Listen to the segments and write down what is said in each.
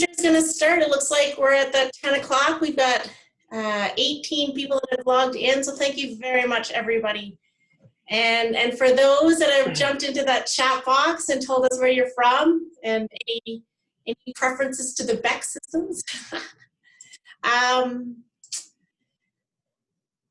Just going to start. It looks like we're at the 10 o'clock. We've got 18 people that have logged in, so thank you very much, everybody. And for those that have jumped into that chat box and told us where you're from and any preferences to the BEC systems.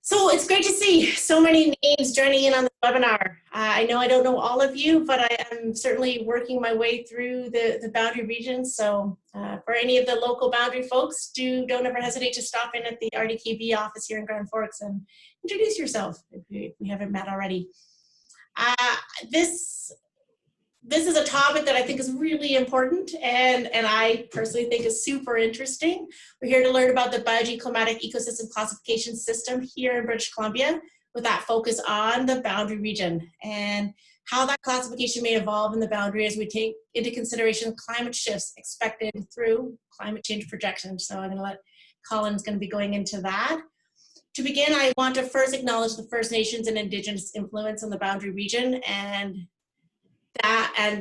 So it's great to see so many names joining in on the webinar. I know I don't know all of you, but I am certainly working my way through the boundary regions. So for any of the local boundary folks, don't ever hesitate to stop in at the RDKB office here in Grand Forks and introduce yourself if we haven't met already. This is a topic that I think is really important and I personally think is super interesting. We're here to learn about the Biogeoclimatic Ecosystem Classification System here in British Columbia with that focus on the boundary region and how that classification may evolve in the boundary as we take into consideration climate shifts expected through climate change projections. So I'm going to let Colin's going to be going into that. To begin, I want to first acknowledge the First Nations and Indigenous influence on the boundary region and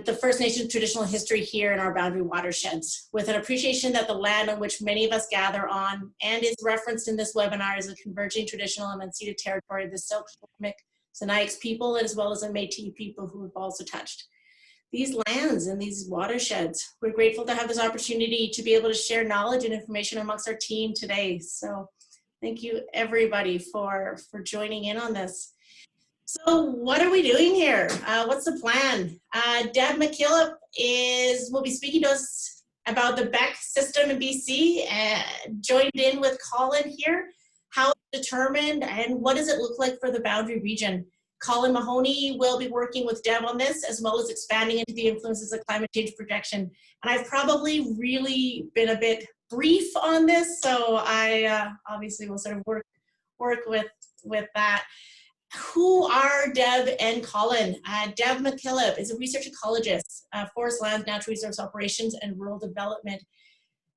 the First Nations traditional history here in our boundary watersheds, with an appreciation that the land on which many of us gather on and is referenced in this webinar is a converging traditional and unceded territory of the Selk'namic Sinixt people, as well as the Métis people who have also touched these lands and these watersheds. We're grateful to have this opportunity to be able to share knowledge and information amongst our team today. So thank you everybody for joining in on this. So what are we doing here? What's the plan? Deb McKillop will be speaking to us about the BEC system in BC, joined in with Colin here, how it's determined and what does it look like for the boundary region. Colin Mahoney will be working with Deb on this, as well as expanding into the influences of climate change projection. And I've probably really been a bit brief on this, so I obviously will sort of work with that. Who are Deb and Colin? Deb McKillop is a research ecologist, forest lands, natural resource operations, and rural development.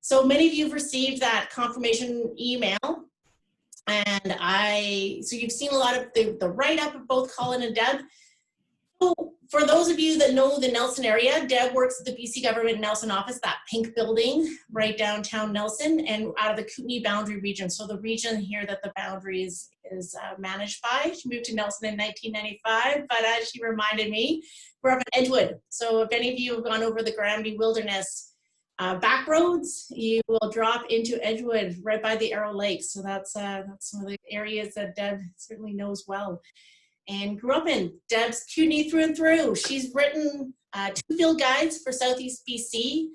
So many of you have received that confirmation email, and so you've seen a lot of the write-up of both Colin and Deb. So for those of you that know the Nelson area, Deb works at the BC Government Nelson office, that pink building right downtown Nelson, and out of the Kootenay boundary region. So the region here that the boundary is managed by. She moved to Nelson in 1995, but as she reminded me, we're up in Edgewood. So if any of you have gone over the Granby Wilderness back roads, you will drop into Edgewood right by the Arrow Lakes. So that's some of the areas that Deb certainly knows well and grew up in. Deb's Kootenay through and through. She's written 2 field guides for Southeast BC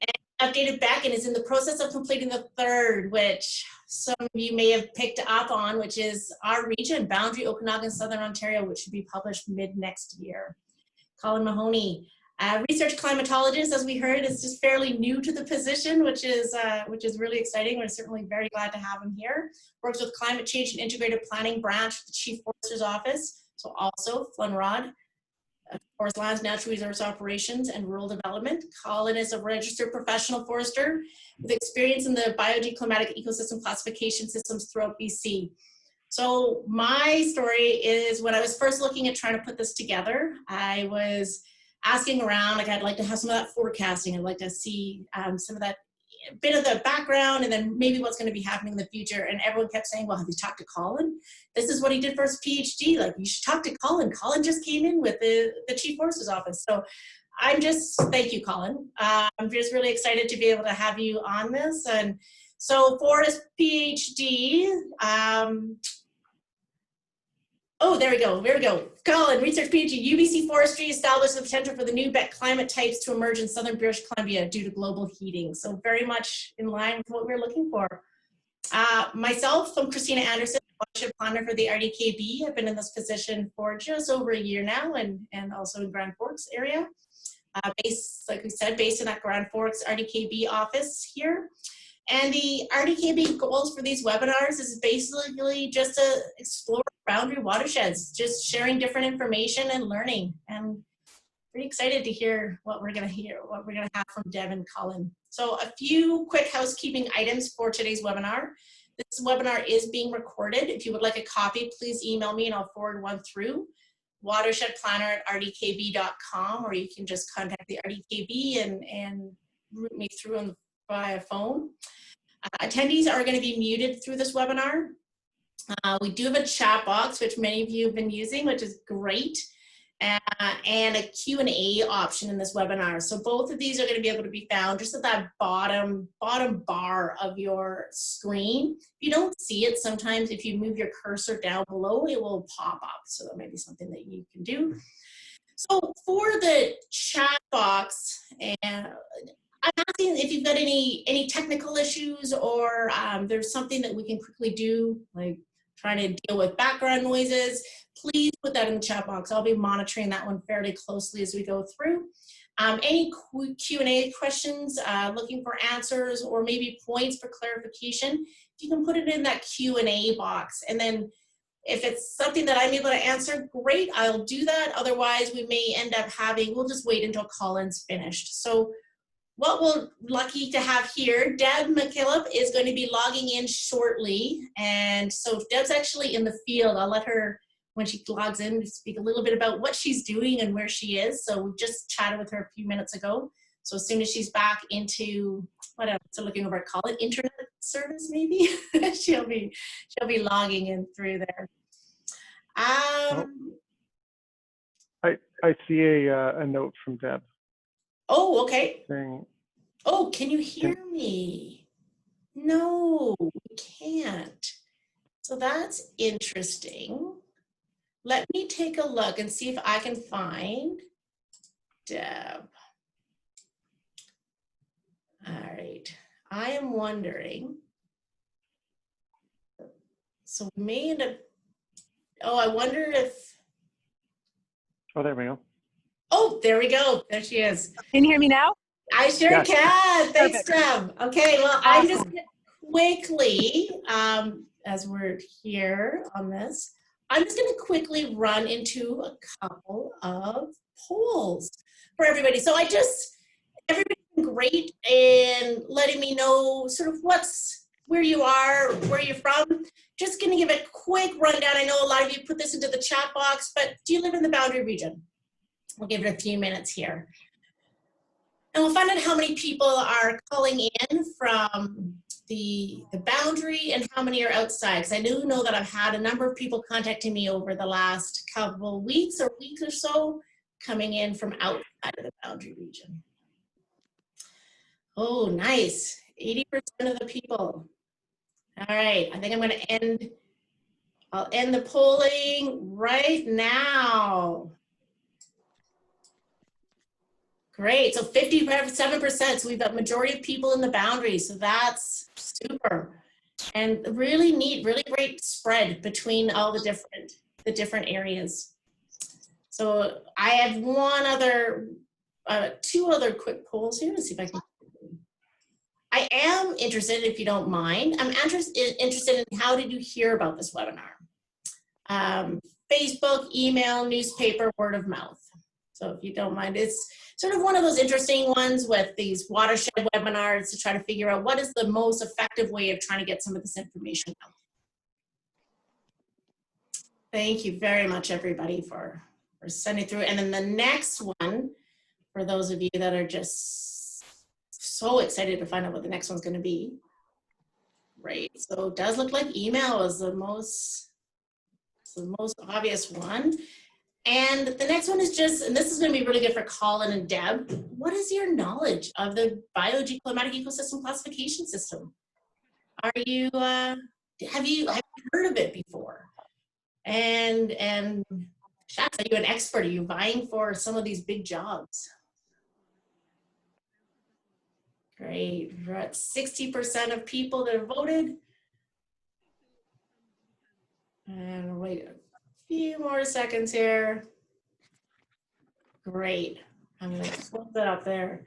and updated BEC, and is in the process of completing the 3rd, which some of you may have picked up on, which is our region, Boundary, Okanagan, Southern Ontario, which should be published mid-next year. Colin Mahoney, research climatologist, as we heard, is just fairly new to the position, which is really exciting. We're certainly very glad to have him here. Works with climate change and integrated planning branch of the Chief Forester's Office. So also Flunrod, Forest Lands, Natural Resource Operations, and Rural Development. Colin is a registered professional forester with experience in the Biogeoclimatic Ecosystem Classification systems throughout BC. So my story is, when I was first looking at trying to put this together, I was asking around, like I'd like to have some of that forecasting. I'd like to see some of that bit of the background and then maybe what's going to be happening in the future. And everyone kept saying, well, have you talked to Colin? This is what he did for his PhD. Like, you should talk to Colin. Colin just came in with the Chief Forester's Office. So thank you, Colin. I'm just really excited to be able to have you on this. And so for his PhD, oh, there we go. Colin, research PhD, UBC Forestry established the potential for the new BEC climate types to emerge in southern British Columbia due to global heating. So very much in line with what we're looking for. Myself, I'm Christina Anderson, watershed planner for the RDKB. I've been in this position for just over a year now, and also in Grand Forks area. Like we said, based in that Grand Forks RDKB office here. And the RDKB goals for these webinars is basically just to explore boundary watersheds, just sharing different information and learning. And pretty excited to hear what we're going to have from Deb and Colin. So a few quick housekeeping items for today's webinar. This webinar is being recorded. If you would like a copy, please email me and I'll forward one through watershedplanner@rdkb.com, or you can just contact the RDKB and route me through via phone. Attendees are going to be muted through this webinar. We do have a chat box, which many of you have been using, which is great, and a Q&A option in this webinar. So both of these are going to be able to be found just at that bottom bar of your screen. If you don't see it, sometimes if you move your cursor down below, it will pop up. So that might be something that you can do. So for the chat box, and I'm asking if you've got any technical issues, or there's something that we can quickly do, like trying to deal with background noises, please put that in the chat box. I'll be monitoring that one fairly closely as we go through. Any Q&A questions, looking for answers, or maybe points for clarification, you can put it in that Q&A box. And then if it's something that I'm able to answer, great, I'll do that. Otherwise, we may end up we'll just wait until Colin's finished. So what we're lucky to have here, Deb McKillop is going to be logging in shortly. And so Deb's actually in the field. I'll let her, when she logs in, speak a little bit about what she's doing and where she is. So we just chatted with her a few minutes ago. So as soon as she's back into, so looking over at Colin, internet service maybe, she'll be logging in through there. I see a note from Deb. Oh, okay. Saying, oh, can you hear me? No, we can't. So that's interesting. Let me take a look and see if I can find Deb. All right, I am wondering. So we may end up, I wonder if. Oh, there we go. Oh, there we go. There she is. Can you hear me now? I sure Yes. can. Thanks, Perfect. Deb. Okay, well, I'm just gonna quickly, as we're here on this, I'm just gonna quickly run into a couple of polls for everybody. So everybody's been great in letting me know sort of where you are, where you're from. Just gonna give a quick rundown. I know a lot of you put this into the chat box, but do you live in the Boundary region? We'll give it a few minutes here. And we'll find out how many people are calling in from the Boundary and how many are outside. Because I do know that I've had a number of people contacting me over the last couple weeks or so coming in from outside of the Boundary region. Oh, nice. 80% of the people. All right, I think I'm going to I'll end the polling right now. Great, so 57%, so we've got majority of people in the Boundary, so that's super. And really neat, really great spread between all the different areas. So I have two other quick polls here. Let's see if I can. I am interested, if you don't mind, I'm interested in how did you hear about this webinar? Facebook, email, newspaper, word of mouth. So if you don't mind, it's sort of one of those interesting ones with these watershed webinars to try to figure out what is the most effective way of trying to get some of this information out. Thank you very much, everybody, for sending through. And then the next one, for those of you that are just so excited to find out what the next one's going to be. Right, so it does look like email is the most obvious one. And the next one is and this is going to be really good for Colin and Deb. What is your knowledge of the Biogeoclimatic Ecosystem Classification System? Have you heard of it before? And Shats, are you an expert? Are you vying for some of these big jobs? Great, we're at 60% of people that have voted. And wait a few more seconds here. Great, I'm gonna flip that up there.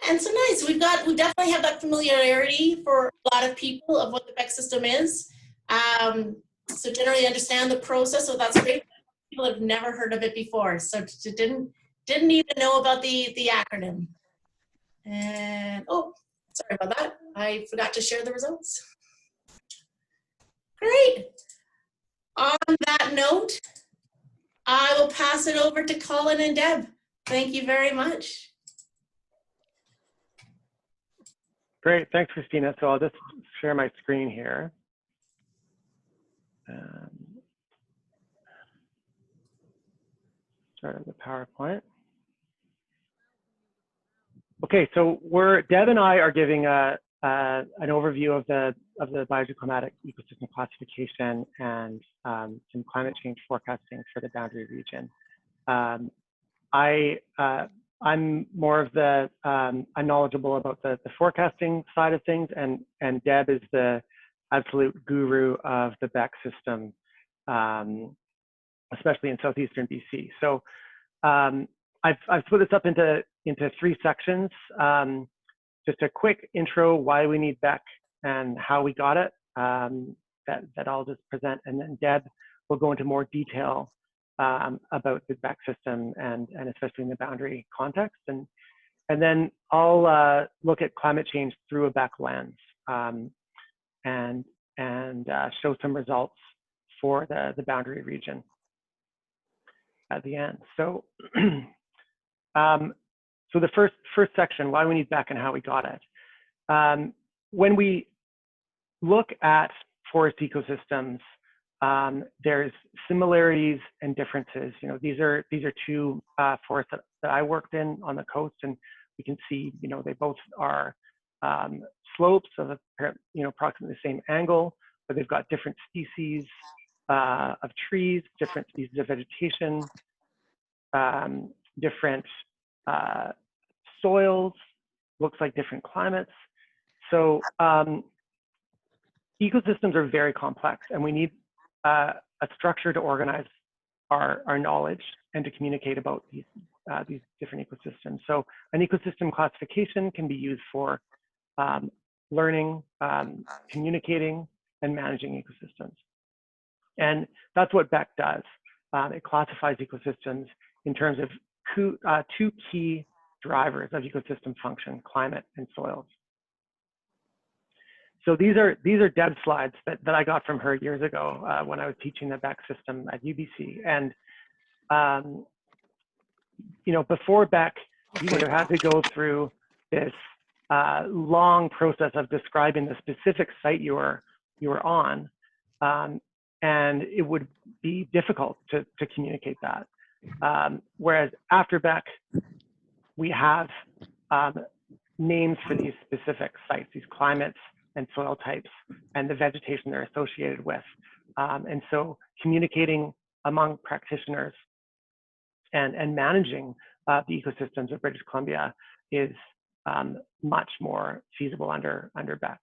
And so nice, we definitely have that familiarity for a lot of people of what the BEC system is. So generally understand the process, so that's great. People have never heard of it before, so didn't even know about the acronym. And oh, sorry about that. I forgot to share the results. Great. On that note, I will pass it over to Colin and Deb. Thank you very much. Great, thanks, Christina. So I'll just share my screen here. Start the PowerPoint. Okay, so Deb and I are giving an overview of the Biogeoclimatic Ecosystem Classification and some climate change forecasting for the boundary region. I'm more of the, I'm knowledgeable about the forecasting side of things, and Deb is the absolute guru of the BEC system, especially in southeastern BC. So I've split this up into 3 sections. Just a quick intro, why we need BEC and how we got it, that I'll just present, and then Deb will go into more detail about the BEC system and especially in the boundary context. And then I'll look at climate change through a BEC lens and show some results for the boundary region at the end. So, so the first section, why we need BEC and how we got it. When we look at forest ecosystems, there's similarities and differences. You know, these are 2 forests that I worked in on the coast, and we can see, you know, they both are slopes of approximately the same angle, but they've got different species of trees, different species of vegetation, different soils, looks like different climates. So ecosystems are very complex, and we need a structure to organize our knowledge and to communicate about these different ecosystems. So an ecosystem classification can be used for learning, communicating, and managing ecosystems. And that's what BEC does. It classifies ecosystems in terms of 2 key drivers of ecosystem function: climate and soils. So these are Deb's slides that I got from her years ago when I was teaching the BEC system at UBC. And you know, before BEC, you would have had to go through this long process of describing the specific site you were on, and it would be difficult to communicate that. Whereas after BEC, we have names for these specific sites, these climates and soil types, and the vegetation they're associated with. And so communicating among practitioners and managing the ecosystems of British Columbia is much more feasible under BEC.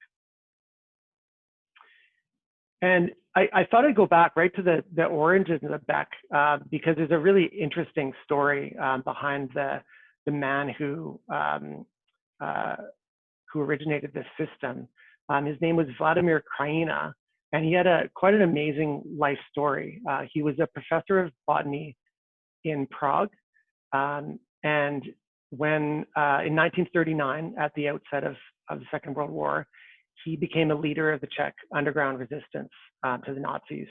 And I thought I'd go back right to the origins of the BEC because there's a really interesting story behind the man who originated this system. His name was Vladimir Krajina, and he had quite an amazing life story. He was a professor of botany in Prague, and when in 1939, at the outset of the Second World War, he became a leader of the Czech underground resistance to the Nazis.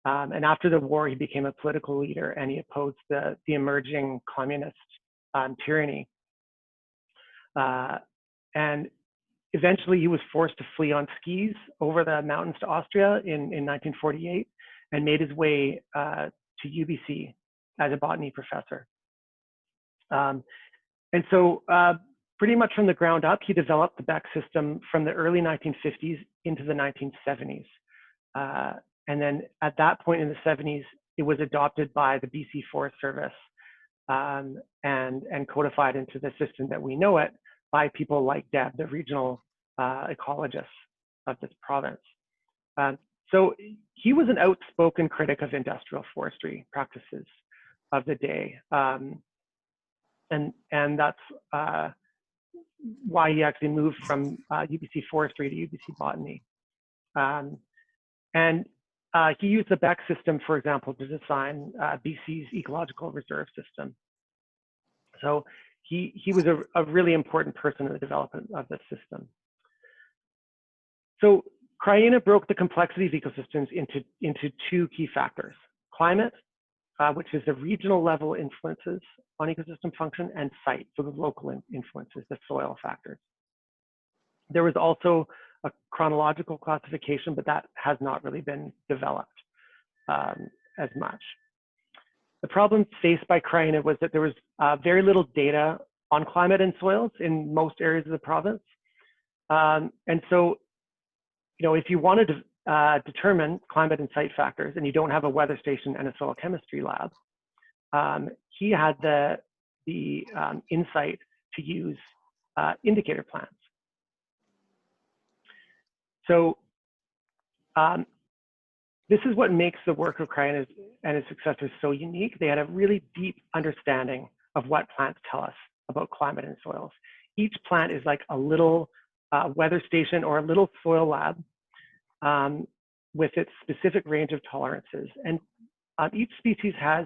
And after the war, he became a political leader, and he opposed the emerging communist tyranny. And eventually, he was forced to flee on skis over the mountains to Austria in 1948 and made his way to UBC as a botany professor. And so pretty much from the ground up, he developed the BEC system from the early 1950s into the 1970s. And then at that point in the 70s, it was adopted by the BC Forest Service and codified into the system that we know it by people like Deb, the regional ecologists of this province. So he was an outspoken critic of industrial forestry practices of the day. And that's why he actually moved from UBC Forestry to UBC Botany. And he used the BEC system, for example, to design BC's ecological reserve system. So he was a really important person in the development of this system. So Krajina broke the complexity of ecosystems into 2 key factors: climate, which is the regional level influences on ecosystem function, and site, so the local influences, the soil factors. There was also a chronological classification, but that has not really been developed as much. The problem faced by Cryena was that there was very little data on climate and soils in most areas of the province. And so, if you wanted to determine climate and site factors and you don't have a weather station and a soil chemistry lab, he had the insight to use indicator plants. So this is what makes the work of Cryena and his successors so unique. They had a really deep understanding of what plants tell us about climate and soils. Each plant is like a little weather station or a little soil lab with its specific range of tolerances. And each species has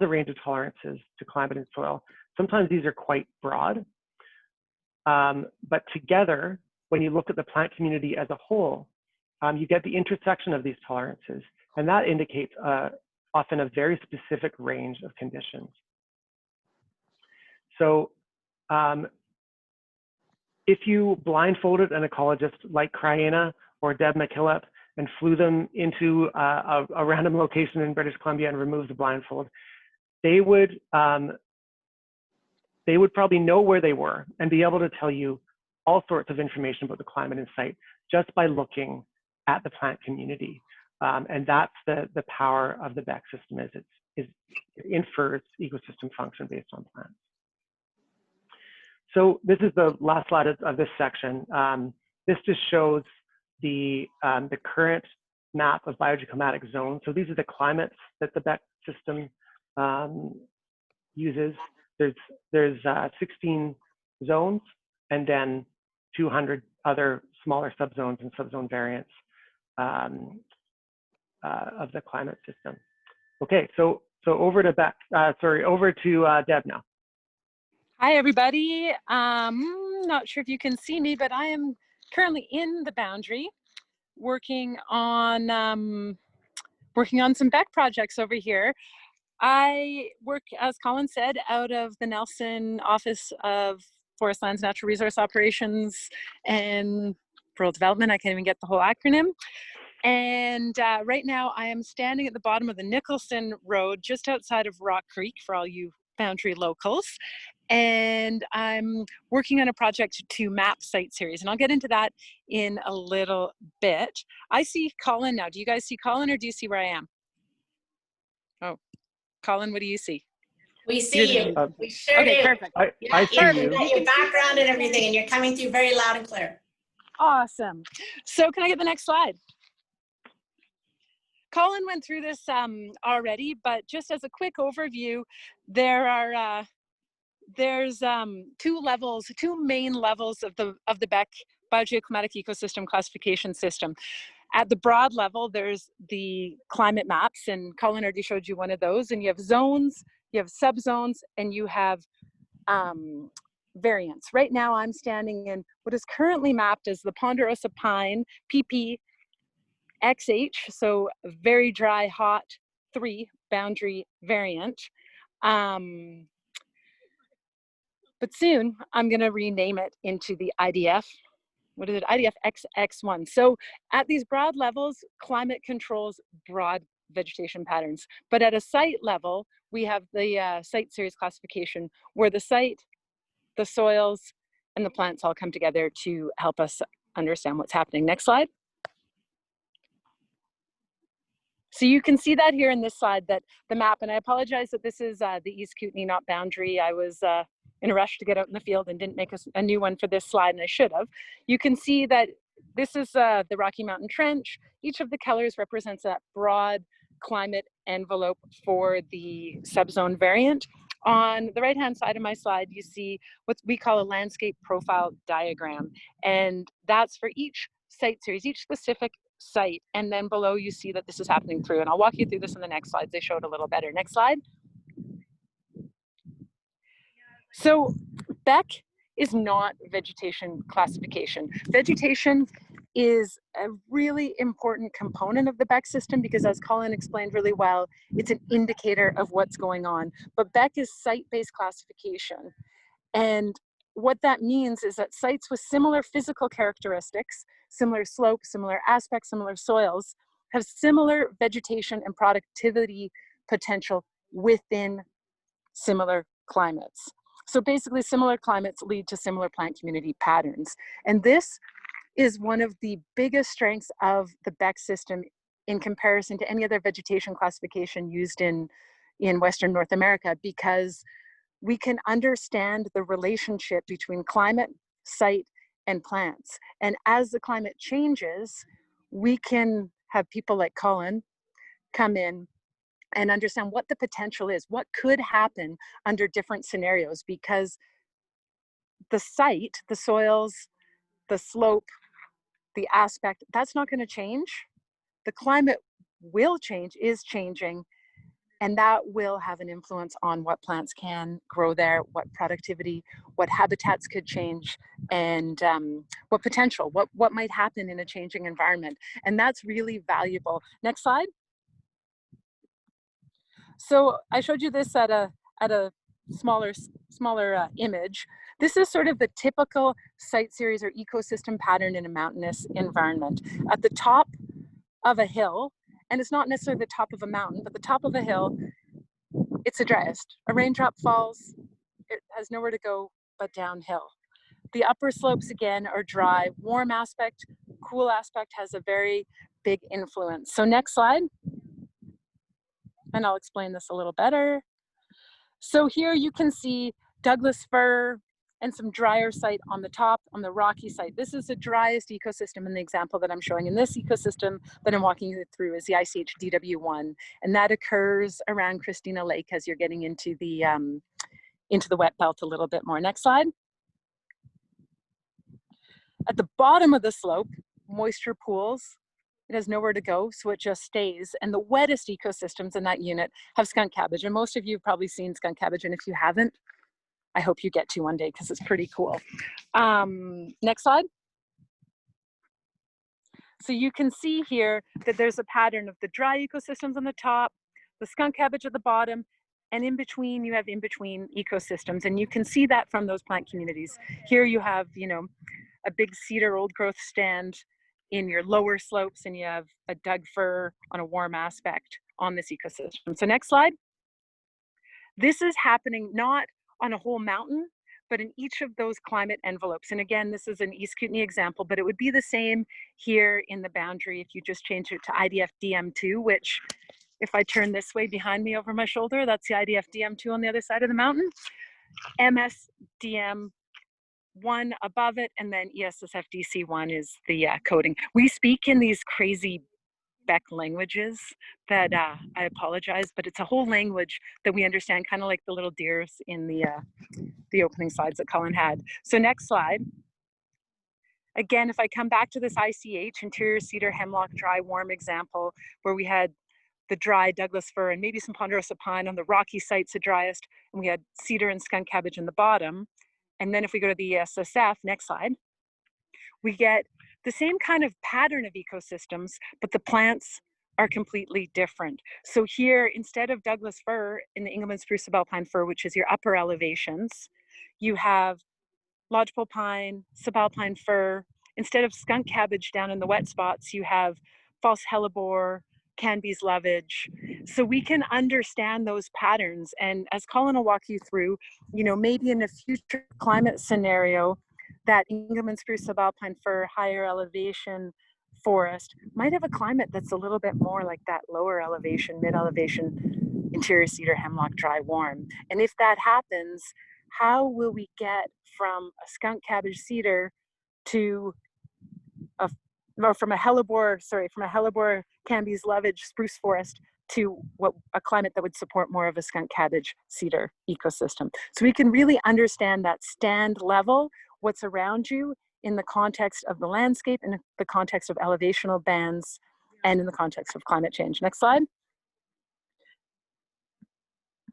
a range of tolerances to climate and soil. Sometimes these are quite broad, but together, when you look at the plant community as a whole, you get the intersection of these tolerances, and that indicates often a very specific range of conditions. So if you blindfolded an ecologist like Cryena or Deb McKillop and flew them into a random location in British Columbia and removed the blindfold, they would probably know where they were and be able to tell you all sorts of information about the climate and site just by looking at the plant community. And that's the power of the BEC system, is it infers ecosystem function based on plants. So this is the last slide of this section. This just shows the current map of biogeoclimatic zones. So these are the climates that the BEC system uses. There's 16 zones and then 200 other smaller subzones and subzone variants of the climate system. Okay, so over to Deb now. Hi, everybody. Not sure if you can see me, but I am currently in the boundary working on some BEC projects over here. I work, as Colin said, out of the Nelson Office of Forest Lands, Natural Resource Operations and Rural Development. I can't even get the whole acronym. And right now I am standing at the bottom of the Nicholson Road, just outside of Rock Creek for all you boundary locals. And I'm working on a project to map site series, and I'll get into that in a little bit. I see Colin now. Do you guys see Colin, or do you see where I am? Oh, Colin, what do you see? We see you. We sure okay, do. Perfect. I see you. Got your background and everything, and you're coming through very loud and clear. Awesome. So can I get the next slide? Colin went through this already, but just as a quick overview, there's two main levels of the BEC Biogeoclimatic Ecosystem Classification System. At the broad level, there's the climate maps, and Colin already showed you one of those, and you have zones, you have subzones, and you have variants. Right now, I'm standing in what is currently mapped as the Ponderosa Pine PP XH, so very dry, hot 3 boundary variant. But soon I'm going to rename it into the IDF. What is it? IDF XX1. So at these broad levels, climate controls broad vegetation patterns. But at a site level, we have the site series classification, where the site, the soils, and the plants all come together to help us understand what's happening. Next slide. So you can see that here in this slide, that the map, and I apologize that this is the East Kootenay, not boundary. I was in a rush to get out in the field and didn't make a new one for this slide, and I should have. You can see that this is the Rocky Mountain Trench. Each of the colors represents that broad climate envelope for the subzone variant. On the right-hand side of my slide, you see what we call a landscape profile diagram, and that's for each site series, each specific site. And then below you see that this is happening through, and I'll walk you through this in the next slides. They show it a little better. Next slide. So BEC is not vegetation classification. Vegetation is a really important component of the BEC system because, as Colin explained really well, it's an indicator of what's going on. But BEC is site-based classification. And what that means is that sites with similar physical characteristics, similar slope, similar aspects, similar soils, have similar vegetation and productivity potential within similar climates. So basically, similar climates lead to similar plant community patterns. And this is one of the biggest strengths of the BEC system in comparison to any other vegetation classification used in Western North America, because we can understand the relationship between climate, site, and plants. And as the climate changes, we can have people like Colin come in and understand what the potential is, what could happen under different scenarios, because the site, the soils, the slope, the aspect, that's not going to change. The climate will change, is changing, and that will have an influence on what plants can grow there, what productivity, what habitats could change, and what potential, what might happen in a changing environment. And that's really valuable. Next slide. So I showed you this at a smaller image. This is sort of the typical site series or ecosystem pattern in a mountainous environment. At the top of a hill, and it's not necessarily the top of a mountain, but the top of a hill, it's the driest. A raindrop falls, it has nowhere to go but downhill. The upper slopes again are dry. Warm aspect, cool aspect has a very big influence. So next slide, and I'll explain this a little better. So here you can see Douglas fir and some drier site on the top, on the rocky site. This is the driest ecosystem in the example that I'm showing. And this ecosystem that I'm walking you through is the ICH DW1. And that occurs around Christina Lake as you're getting into the wet belt a little bit more. Next slide. At the bottom of the slope, moisture pools. It has nowhere to go, so it just stays. And the wettest ecosystems in that unit have skunk cabbage. And most of you have probably seen skunk cabbage. And if you haven't, I hope you get to one day because it's pretty cool. Next slide. So you can see here that there's a pattern of the dry ecosystems on the top, the skunk cabbage at the bottom, and in between you have in-between ecosystems. And you can see that from those plant communities. Here you have, you know, a big cedar old growth stand in your lower slopes, and you have a Doug fir on a warm aspect on this ecosystem. So next slide. This is happening not on a whole mountain, but in each of those climate envelopes. And again, this is an East Kootenay example, but it would be the same here in the boundary if you just change it to IDF DM2, which if I turn this way behind me over my shoulder, that's the IDF DM2 on the other side of the mountain. MSDM1 above it, and then ESSFDC1 is the coding. We speak in these crazy BEC languages that I apologize, but it's a whole language that we understand, kind of like the little deers in the opening slides that Colin had. So next slide. Again, if I come back to this ICH, interior cedar, hemlock, dry, warm example, where we had the dry Douglas fir and maybe some ponderosa pine on the rocky sites, the driest, and we had cedar and skunk cabbage in the bottom. And then if we go to the ESSF, next slide, we get the same kind of pattern of ecosystems, but the plants are completely different. So here, instead of Douglas fir in the Engelmann spruce subalpine fir, which is your upper elevations, you have lodgepole pine, subalpine fir. Instead of skunk cabbage down in the wet spots, you have false hellebore, Canby's lovage. So we can understand those patterns. And as Colin will walk you through, you know, maybe in a future climate scenario, that Engelmann spruce subalpine fir higher elevation forest might have a climate that's a little bit more like that lower elevation, mid elevation, interior cedar, hemlock, dry, warm. And if that happens, how will we get from a skunk cabbage cedar to from a hellebore Canby's lovage spruce forest to a climate that would support more of a skunk cabbage cedar ecosystem. So we can really understand that stand level, what's around you in the context of the landscape, in the context of elevational bands, and in the context of climate change. Next slide.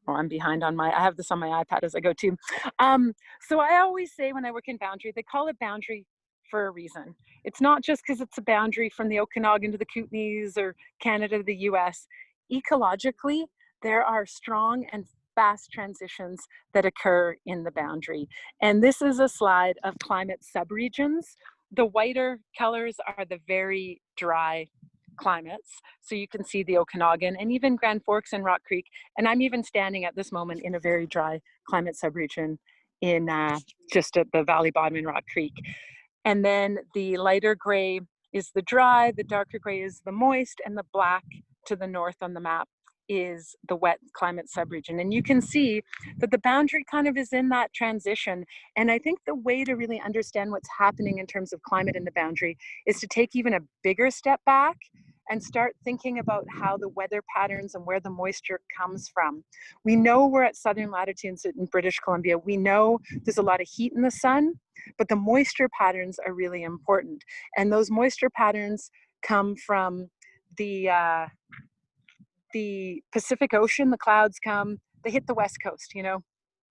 Oh, I'm behind on I have this on my iPad as I go too. So I always say when I work in boundary, they call it boundary for a reason. It's not just because it's a boundary from the Okanagan to the Kootenays or Canada to the US. Ecologically, there are strong and fast transitions that occur in the boundary. And this is a slide of climate subregions. The whiter colors are the very dry climates. So you can see the Okanagan and even Grand Forks and Rock Creek. And I'm even standing at this moment in a very dry climate subregion in just at the valley bottom in Rock Creek. And then the lighter gray is the dry, the darker gray is the moist, and the black to the north on the map is the wet climate subregion. And you can see that the boundary kind of is in that transition. And I think the way to really understand what's happening in terms of climate in the boundary is to take even a bigger step back and start thinking about how the weather patterns and where the moisture comes from. We know we're at southern latitudes in British Columbia. We know there's a lot of heat in the sun, but the moisture patterns are really important. And those moisture patterns come from the Pacific Ocean. The clouds come, they hit the west coast, you know,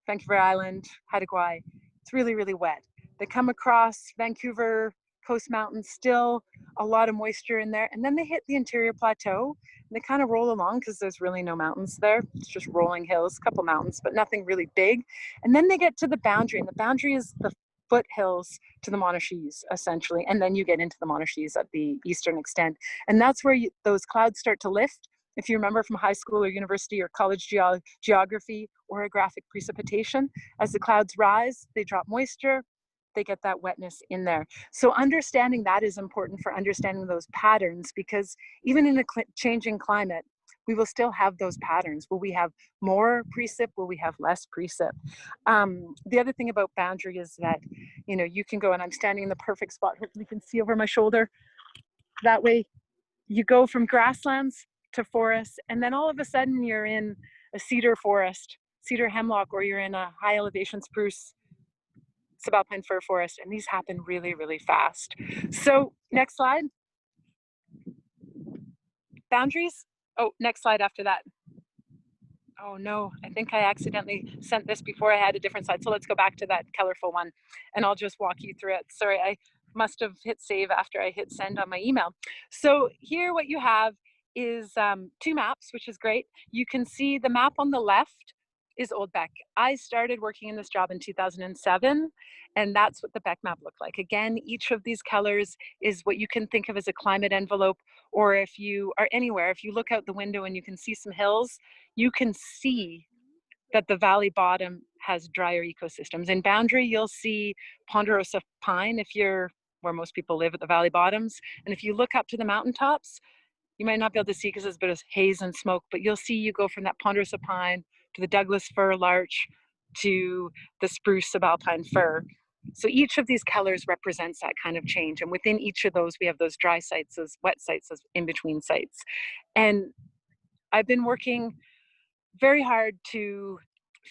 Vancouver Island, Haida Gwaii. It's really, really wet. They come across Vancouver Coast Mountains, still a lot of moisture in there. And then they hit the interior plateau and they kind of roll along because there's really no mountains there. It's just rolling hills, a couple mountains, but nothing really big. And then they get to the boundary, and the boundary is the foothills to the Monashis, essentially. And then you get into the Monashis at the eastern extent. And that's where those clouds start to lift. If you remember from high school or university or college geography, orographic precipitation, as the clouds rise, they drop moisture, they get that wetness in there. So understanding that is important for understanding those patterns, because even in a changing climate, we will still have those patterns. Will we have more precip? Will we have less precip? The other thing about boundary is that, you know, you can go, and I'm standing in the perfect spot, hopefully you can see over my shoulder. That way you go from grasslands to forests, and then all of a sudden you're in a cedar forest, cedar hemlock, or you're in a high elevation spruce subalpine fir forest, and these happen really, really fast. So next slide. Boundaries. Oh, next slide after that. Oh no, I think I accidentally sent this before I had a different slide. So let's go back to that colorful one and I'll just walk you through it. Sorry, I must have hit save after I hit send on my email. So here what you have is two maps, which is great. You can see the map on the left is Old Beck. I started working in this job in 2007, and that's what the Beck map looked like. Again, each of these colors is what you can think of as a climate envelope, or if you are anywhere, if you look out the window and you can see some hills, you can see that the valley bottom has drier ecosystems. In boundary, you'll see ponderosa pine if you're where most people live at the valley bottoms. And if you look up to the mountaintops, you might not be able to see because there's a bit of haze and smoke, but you'll see you go from that ponderosa pine to the Douglas fir larch to the spruce subalpine fir. So each of these colors represents that kind of change. And within each of those, we have those dry sites, those wet sites, those in-between sites. And I've been working very hard to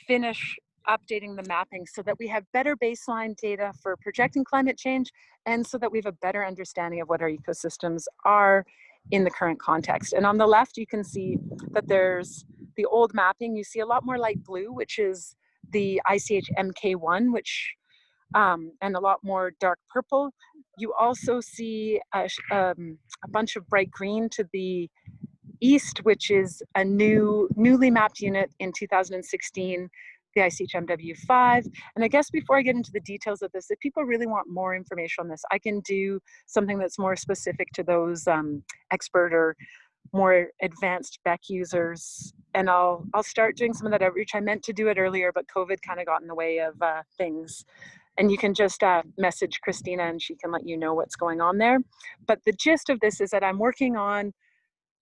finish updating the mapping so that we have better baseline data for projecting climate change, and so that we have a better understanding of what our ecosystems are in the current context. And on the left, you can see that there's the old mapping. You see a lot more light blue, which is the ICH MK1, which and a lot more dark purple. You also see a bunch of bright green to the east, which is a newly mapped unit in 2016, the ICHMW5. And I guess before I get into the details of this, if people really want more information on this, I can do something that's more specific to those expert or more advanced Beck users. And I'll start doing some of that outreach. I meant to do it earlier, but COVID kind of got in the way of things. And you can just message Christina and she can let you know what's going on there. But the gist of this is that I'm working on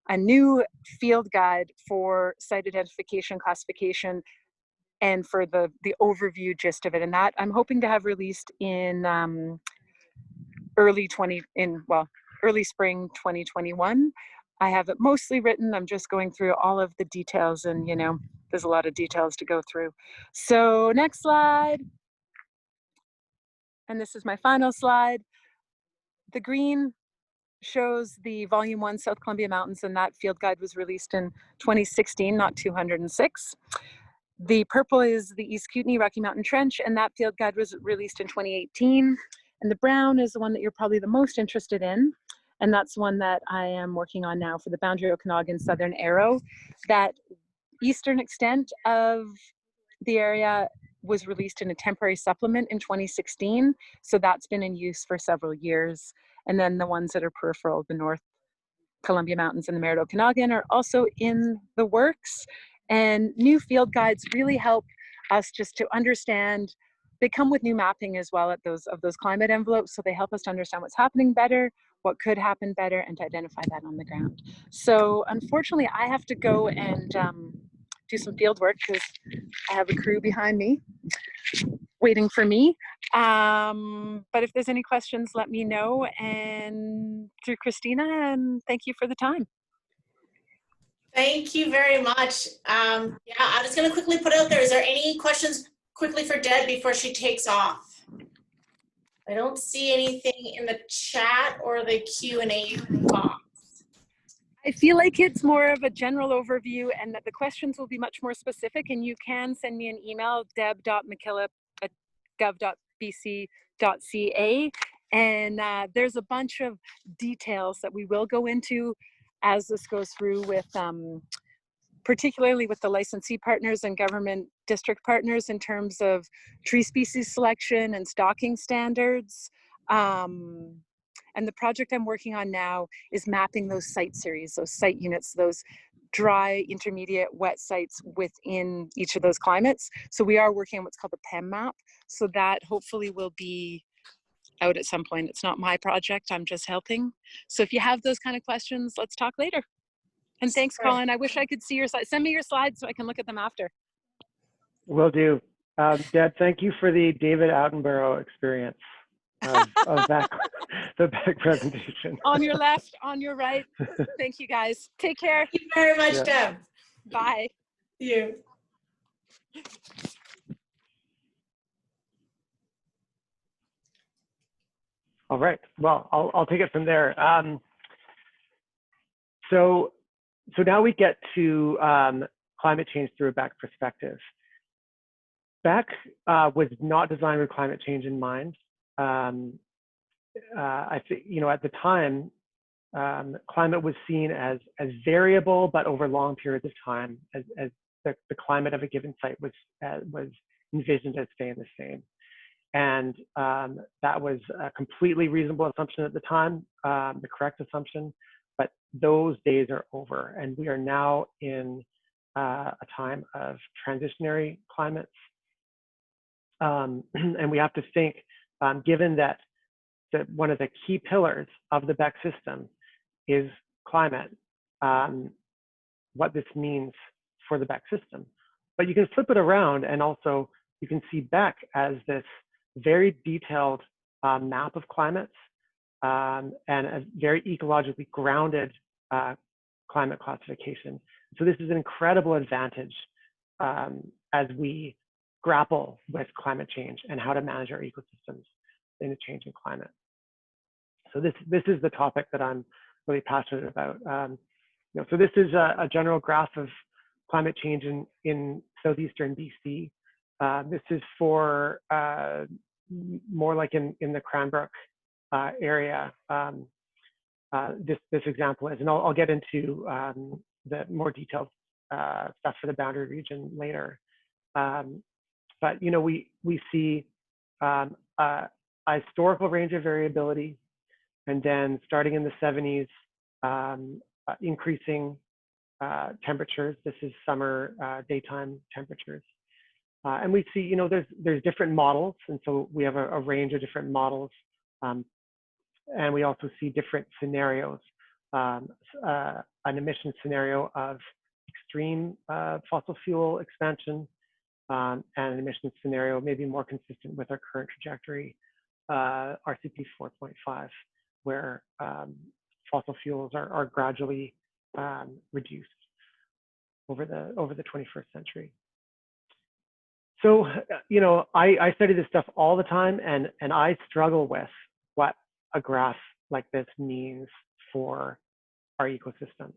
a new field guide for site identification classification and for the overview gist of it. And that I'm hoping to have released in early spring 2021. I have it mostly written. I'm just going through all of the details, and you know, there's a lot of details to go through. So next slide. And this is my final slide. The green shows the volume 1 South Columbia Mountains, and that field guide was released in 2016, not 206. The purple is the East Kootenay Rocky Mountain Trench, and that field guide was released in 2018. And the brown is the one that you're probably the most interested in, and that's one that I am working on now for the Boundary Okanagan Southern Arrow. That eastern extent of the area was released in a temporary supplement in 2016. So that's been in use for several years. And then the ones that are peripheral, the North Columbia Mountains and the Merritt Okanagan, are also in the works. And new field guides really help us just to understand. They come with new mapping as well at those climate envelopes, so they help us to understand what's happening better, what could happen better, and to identify that on the ground. So unfortunately, I have to go and do some field work because I have a crew behind me waiting for me. But if there's any questions, let me know. And through Christina, and thank you for the time. Thank you very much. Yeah, I'm just going to quickly put out there, is there any questions quickly for Deb before she takes off? I don't see anything in the chat or the Q&A box. I feel like it's more of a general overview and that the questions will be much more specific, and you can send me an email, deb.mckillop@gov.bc.ca, and there's a bunch of details that we will go into as this goes through with particularly with the licensee partners and government district partners in terms of tree species selection and stocking standards. And the project I'm working on now is mapping those site series, those site units, those dry, intermediate, wet sites within each of those climates. So we are working on what's called the PEM map. So that hopefully will be out at some point. It's not my project, I'm just helping. So if you have those kind of questions, let's talk later. And thanks, Colin. I wish I could see your slides. Send me your slides so I can look at them after. Will do. Deb, thank you for the David Attenborough experience of the back presentation. On your left, on your right. Thank you, guys. Take care. Thank you very much, Deb. Bye. You. All right. Well, I'll take it from there. So now we get to climate change through a BEC perspective. BEC was not designed with climate change in mind. I think, at the time, climate was seen as variable, but over long periods of time, as the climate of a given site was envisioned as staying the same. And that was a completely reasonable assumption at the time, the correct assumption, but those days are over. And we are now in a time of transitionary climates. And we have to think, given that one of the key pillars of the BEC system is climate, what this means for the BEC system. But you can flip it around, and also you can see BEC as this very detailed map of climates and a very ecologically grounded climate classification. So this is an incredible advantage as we grapple with climate change and how to manage our ecosystems in a changing climate. So this is the topic that I'm really passionate about. So this is a general graph of climate change in southeastern BC. This is for more like in the Cranbrook area. This example is, and I'll get into the more detailed stuff for the boundary region later. But we see a historical range of variability, and then starting in the 70s, increasing temperatures. This is summer daytime temperatures. And we see, there's different models. And so we have a range of different models. And we also see different scenarios. An emission scenario of extreme fossil fuel expansion, and an emission scenario maybe more consistent with our current trajectory, RCP 4.5, where fossil fuels are gradually reduced over the 21st century. So, I study this stuff all the time, and I struggle with what a graph like this means for our ecosystems,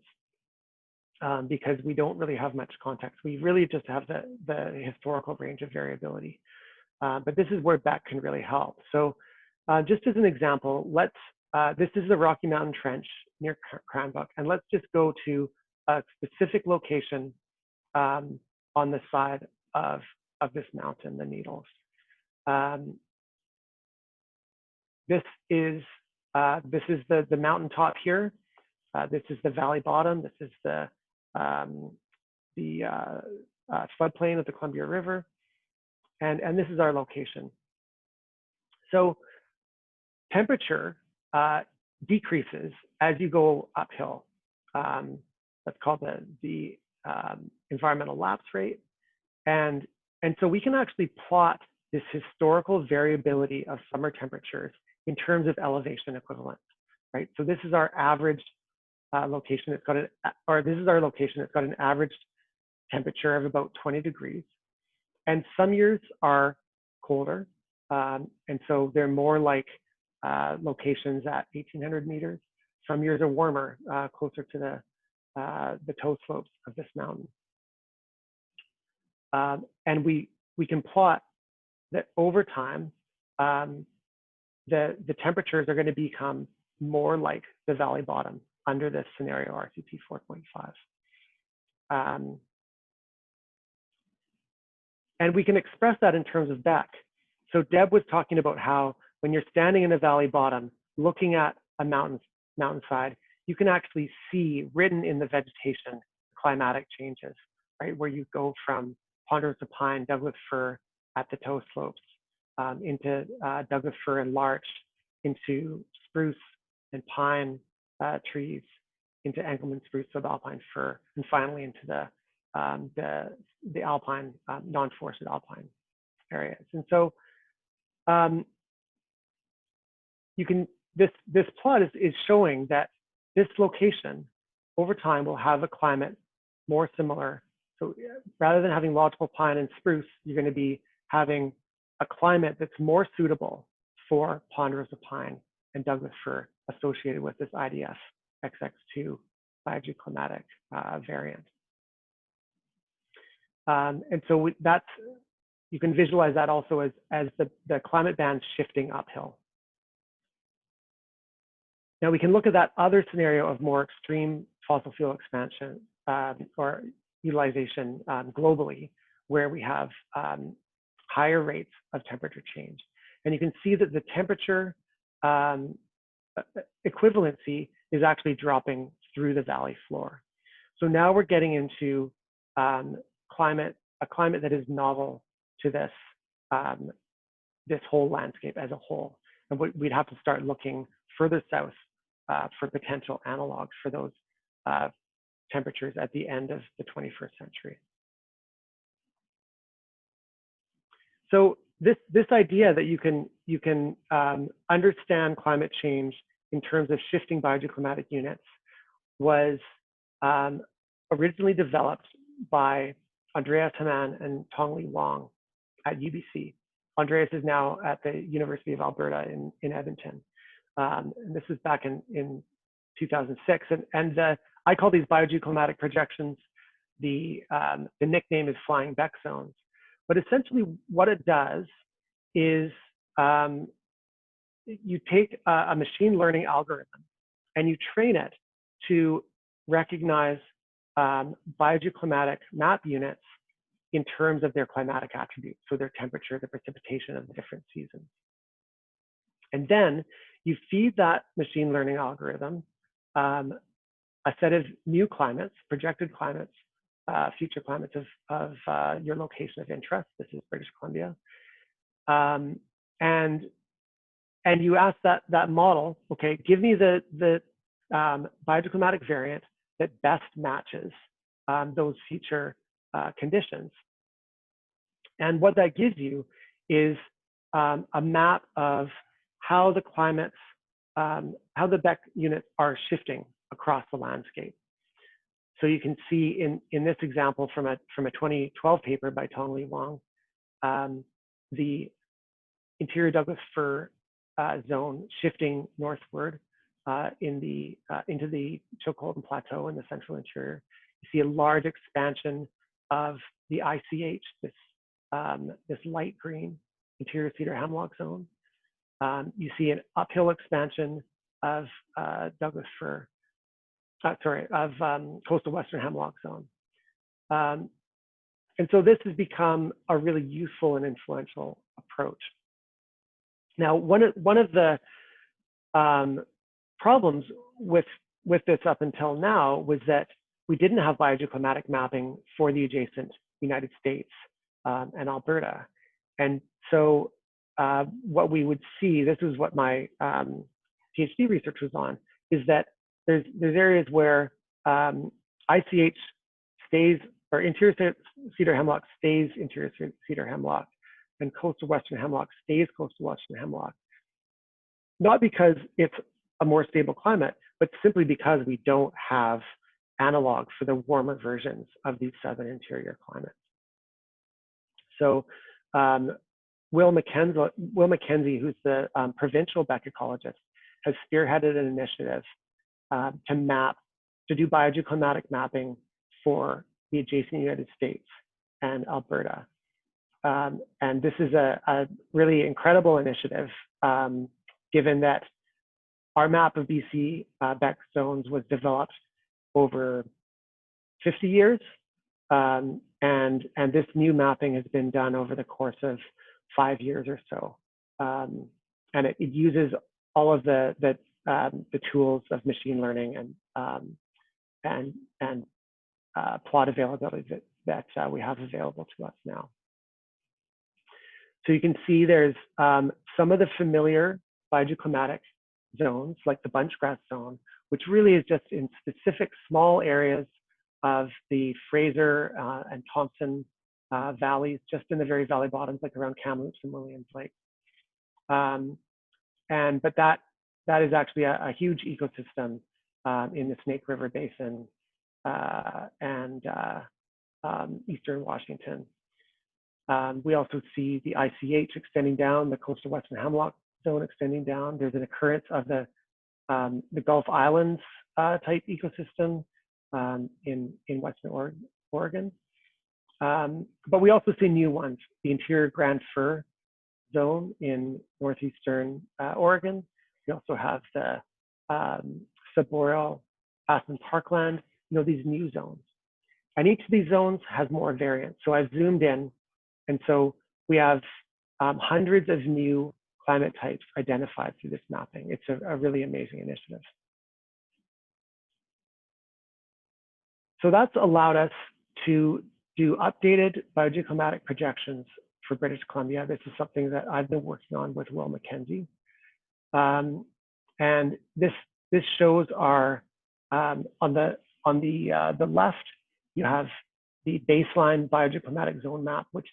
because we don't really have much context. We really just have the historical range of variability. But this is where BEC can really help. So just as an example, this is the Rocky Mountain Trench near Cranbrook, and let's just go to a specific location on the side of this mountain, the Needles. This is the mountaintop here. This is the valley bottom. This is the floodplain of the Columbia River, and this is our location. So temperature decreases as you go uphill. That's called the environmental lapse rate, and so we can actually plot this historical variability of summer temperatures in terms of elevation equivalents, right? So this is our average location. It's got this is our location. It's got an average temperature of about 20 degrees, and some years are colder, and so they're more like locations at 1,800 meters. Some years are warmer, closer to the toe slopes of this mountain. And we can plot that over time, the temperatures are going to become more like the valley bottom under this scenario RCP 4.5. And we can express that in terms of Beck. So Deb was talking about how when you're standing in the valley bottom, looking at a mountainside, you can actually see written in the vegetation climatic changes, right? Where you go from ponderosa pine, Douglas fir at the toe slopes, into Douglas fir and larch, into spruce and pine trees, into Engelmann spruce, subalpine fir, and finally into the alpine, non-forested alpine areas. And so you can, this plot is showing that this location over time will have a climate more similar. So rather than having lodgepole pine and spruce, you're going to be having a climate that's more suitable for ponderosa pine and Douglas fir associated with this IDF XX2 biogeoclimatic variant. And so that's, you can visualize that also as the climate band shifting uphill. Now we can look at that other scenario of more extreme fossil fuel expansion or utilization globally, where we have higher rates of temperature change. And you can see that the temperature equivalency is actually dropping through the valley floor. So now we're getting into a climate that is novel to this, this whole landscape as a whole. And we'd have to start looking further south for potential analogs for those temperatures at the end of the 21st century. So this idea that you can understand climate change in terms of shifting biogeoclimatic units was originally developed by Andreas Hamann and Tong-Li Wong at UBC. Andreas is now at the University of Alberta in Edmonton. And this was back in 2006. And I call these biogeoclimatic projections, the nickname is flying Beck zones. But essentially what it does is you take a machine learning algorithm and you train it to recognize biogeoclimatic map units in terms of their climatic attributes, so their temperature, the precipitation of the different seasons. And then you feed that machine learning algorithm a set of new climates, projected climates, future climates of your location of interest. This is British Columbia. And you ask that model, okay, give me the biogeoclimatic variant that best matches those future conditions. And what that gives you is a map of how the climates, how the Beck units are shifting across the landscape. So you can see in this example from a 2012 paper by Tong-Li Wong, the interior Douglas fir zone shifting northward into the Chilcotin Plateau in the central interior. You see a large expansion of the ICH, this light green interior cedar hemlock zone. You see an uphill expansion of Douglas fir, of coastal western hemlock zone. And so this has become a really useful and influential approach. Now, one of the problems with this up until now was that we didn't have biogeoclimatic mapping for the adjacent United States and Alberta. And so what we would see, this is what my PhD research was on, is that there's areas where ICH stays, or interior cedar hemlock stays interior cedar hemlock, and coastal western hemlock stays coastal western hemlock. Not because it's a more stable climate, but simply because we don't have analogs for the warmer versions of these southern interior climates. So Will McKenzie, who's the provincial Beck ecologist, has spearheaded an initiative to do biogeoclimatic mapping for the adjacent United States and Alberta. And this is a really incredible initiative, given that our map of BC Beck zones was developed over 50 years. And this new mapping has been done over the course of 5 years or so. And it uses all of the tools of machine learning and plot availability that we have available to us now. So you can see there's some of the familiar biogeoclimatic zones, like the bunchgrass zone, which really is just in specific small areas of the Fraser and Thompson valleys, just in the very valley bottoms, like around Kamloops and Williams Lake. But that is actually a huge ecosystem in the Snake River Basin and eastern Washington. We also see the ICH extending down, the coastal western hemlock zone extending down. There's an occurrence of the Gulf Islands type ecosystem in western Oregon. But we also see new ones, the interior Grand Fir zone in northeastern Oregon. We also have the subboreal Aspen Parkland, these new zones. And each of these zones has more variance. So I've zoomed in, and so we have hundreds of new climate types identified through this mapping. It's a really amazing initiative. So that's allowed us to do updated biogeoclimatic projections for British Columbia. This is something that I've been working on with Will McKenzie. And this shows our, on the left, you have the baseline biogeoclimatic zone map, which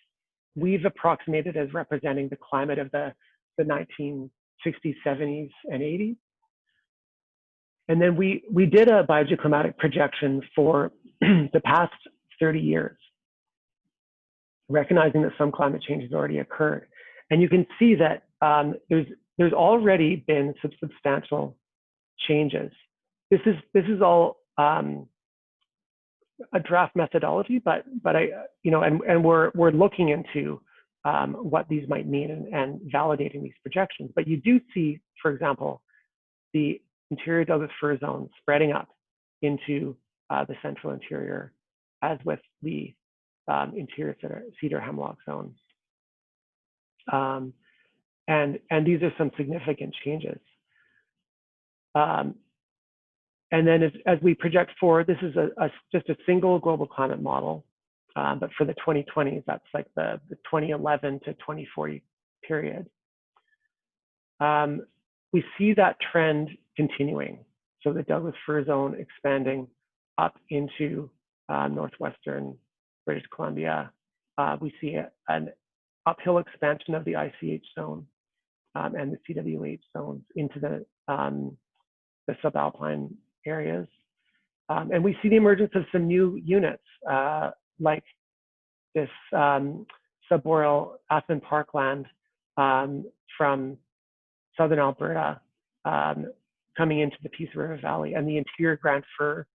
we've approximated as representing the climate of the 1960s, 70s, and 80s. And then we did a biogeoclimatic projection for the past 30 years, recognizing that some climate change has already occurred. And you can see that there's already been some substantial changes. This is all a draft methodology, but and we're looking into what these might mean and validating these projections. But you do see, for example, the interior Douglas fir zone spreading up into the central interior, as with the interior cedar hemlock zone. And these are some significant changes. And then as we project forward, this is just a single global climate model, but for the 2020s, that's like the 2011 to 2040 period. We see that trend continuing. So the Douglas fir zone expanding up into northwestern British Columbia. We see an uphill expansion of the ICH zone and the CWH zones into the subalpine areas. And we see the emergence of some new units, like this subboreal Aspen Parkland from southern Alberta coming into the Peace River Valley, and the interior Grand Fir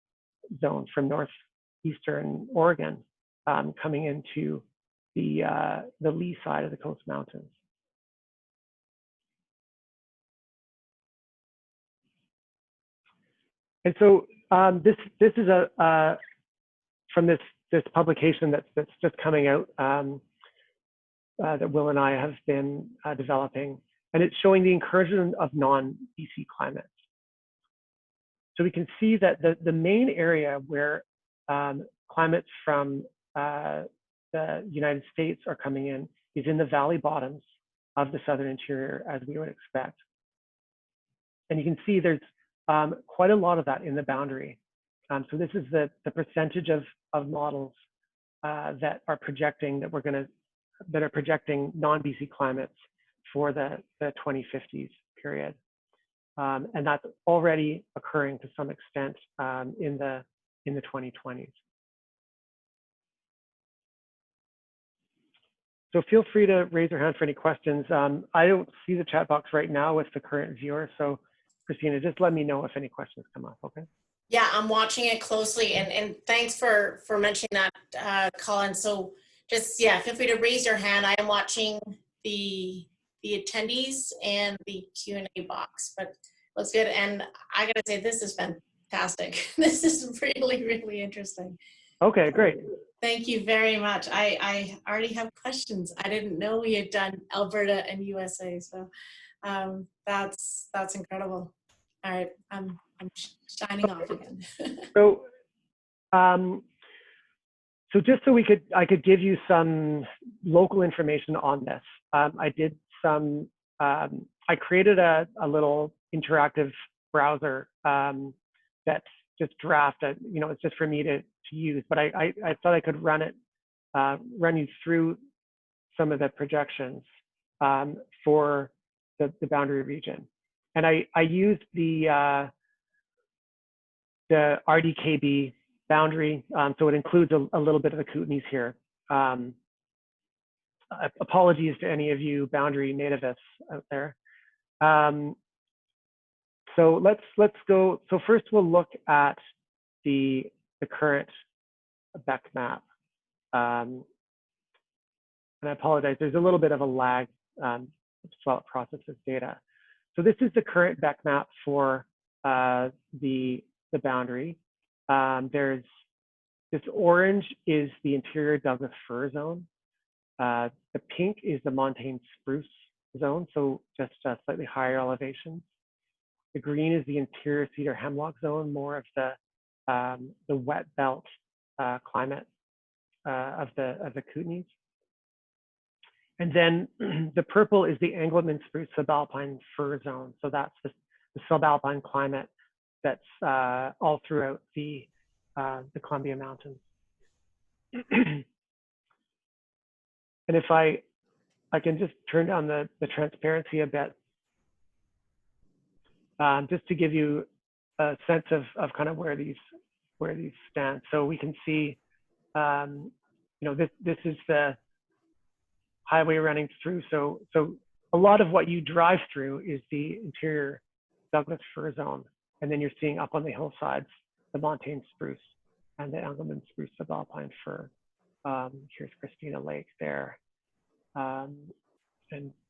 zone from northeastern Oregon coming into the lee side of the Coast Mountains. And so this is from this this publication that's just coming out that Will and I have been developing, and it's showing the incursion of non-BC climates. So we can see that the main area where climates from the United States are coming in is in the valley bottoms of the southern interior, as we would expect. And you can see there's quite a lot of that in the boundary. So this is the percentage of models that are projecting that are projecting non-BC climates for the 2050s period. And that's already occurring to some extent in the 2020s. So feel free to raise your hand for any questions. I don't see the chat box right now with the current viewer. So Christina, just let me know if any questions come up, okay? Yeah, I'm watching it closely, and thanks for mentioning that, Colin. So just, yeah, feel free to raise your hand. I am watching the attendees and the Q&A box, but looks good. And I gotta say, this is fantastic. This is really, really interesting. Okay, great. Thank you very much. I already have questions. I didn't know we had done Alberta and USA, so that's incredible. All right, I'm signing off again. So, so just so I could give you some local information on this. I did some. I created a little interactive browser that's just draft. It's just for me to use. But I thought I could run you through some of the projections for the boundary region, and I used the RDKB boundary, so it includes a little bit of the Kootenays here. Apologies to any of you boundary nativists out there. So let's go. So first we'll look at the current BEC map. And I apologize, there's a little bit of a lag while it processes data. So this is the current BEC map for the boundary. There's this orange is the interior Douglas fir zone. The pink is the montane spruce zone, so just slightly higher elevations. The green is the interior cedar hemlock zone, more of the wet belt climate of the Kootenays. And then the purple is the Angleman spruce subalpine fir zone. So that's the subalpine climate that's all throughout the Columbia Mountains. And if I can just turn down the transparency a bit, just to give you a sense of kind of where these stand. So we can see, this is the highway running through. So a lot of what you drive through is the interior Douglas fir zone. And then you're seeing up on the hillsides, the montane spruce and the Angleman spruce subalpine fir. Here's Christina Lake there, and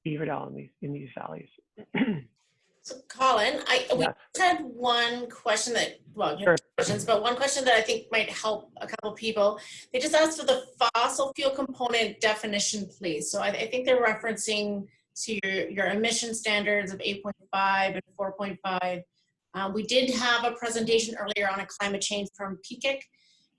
Beaverdale in these valleys. So Colin, we Yes. had one question that, well, you Sure. have two questions, but one question that I think might help a couple people. They just asked for the fossil fuel component definition, please. So I think they're referencing to your emission standards of 8.5 and 4.5. We did have a presentation earlier on a climate change from PICIC,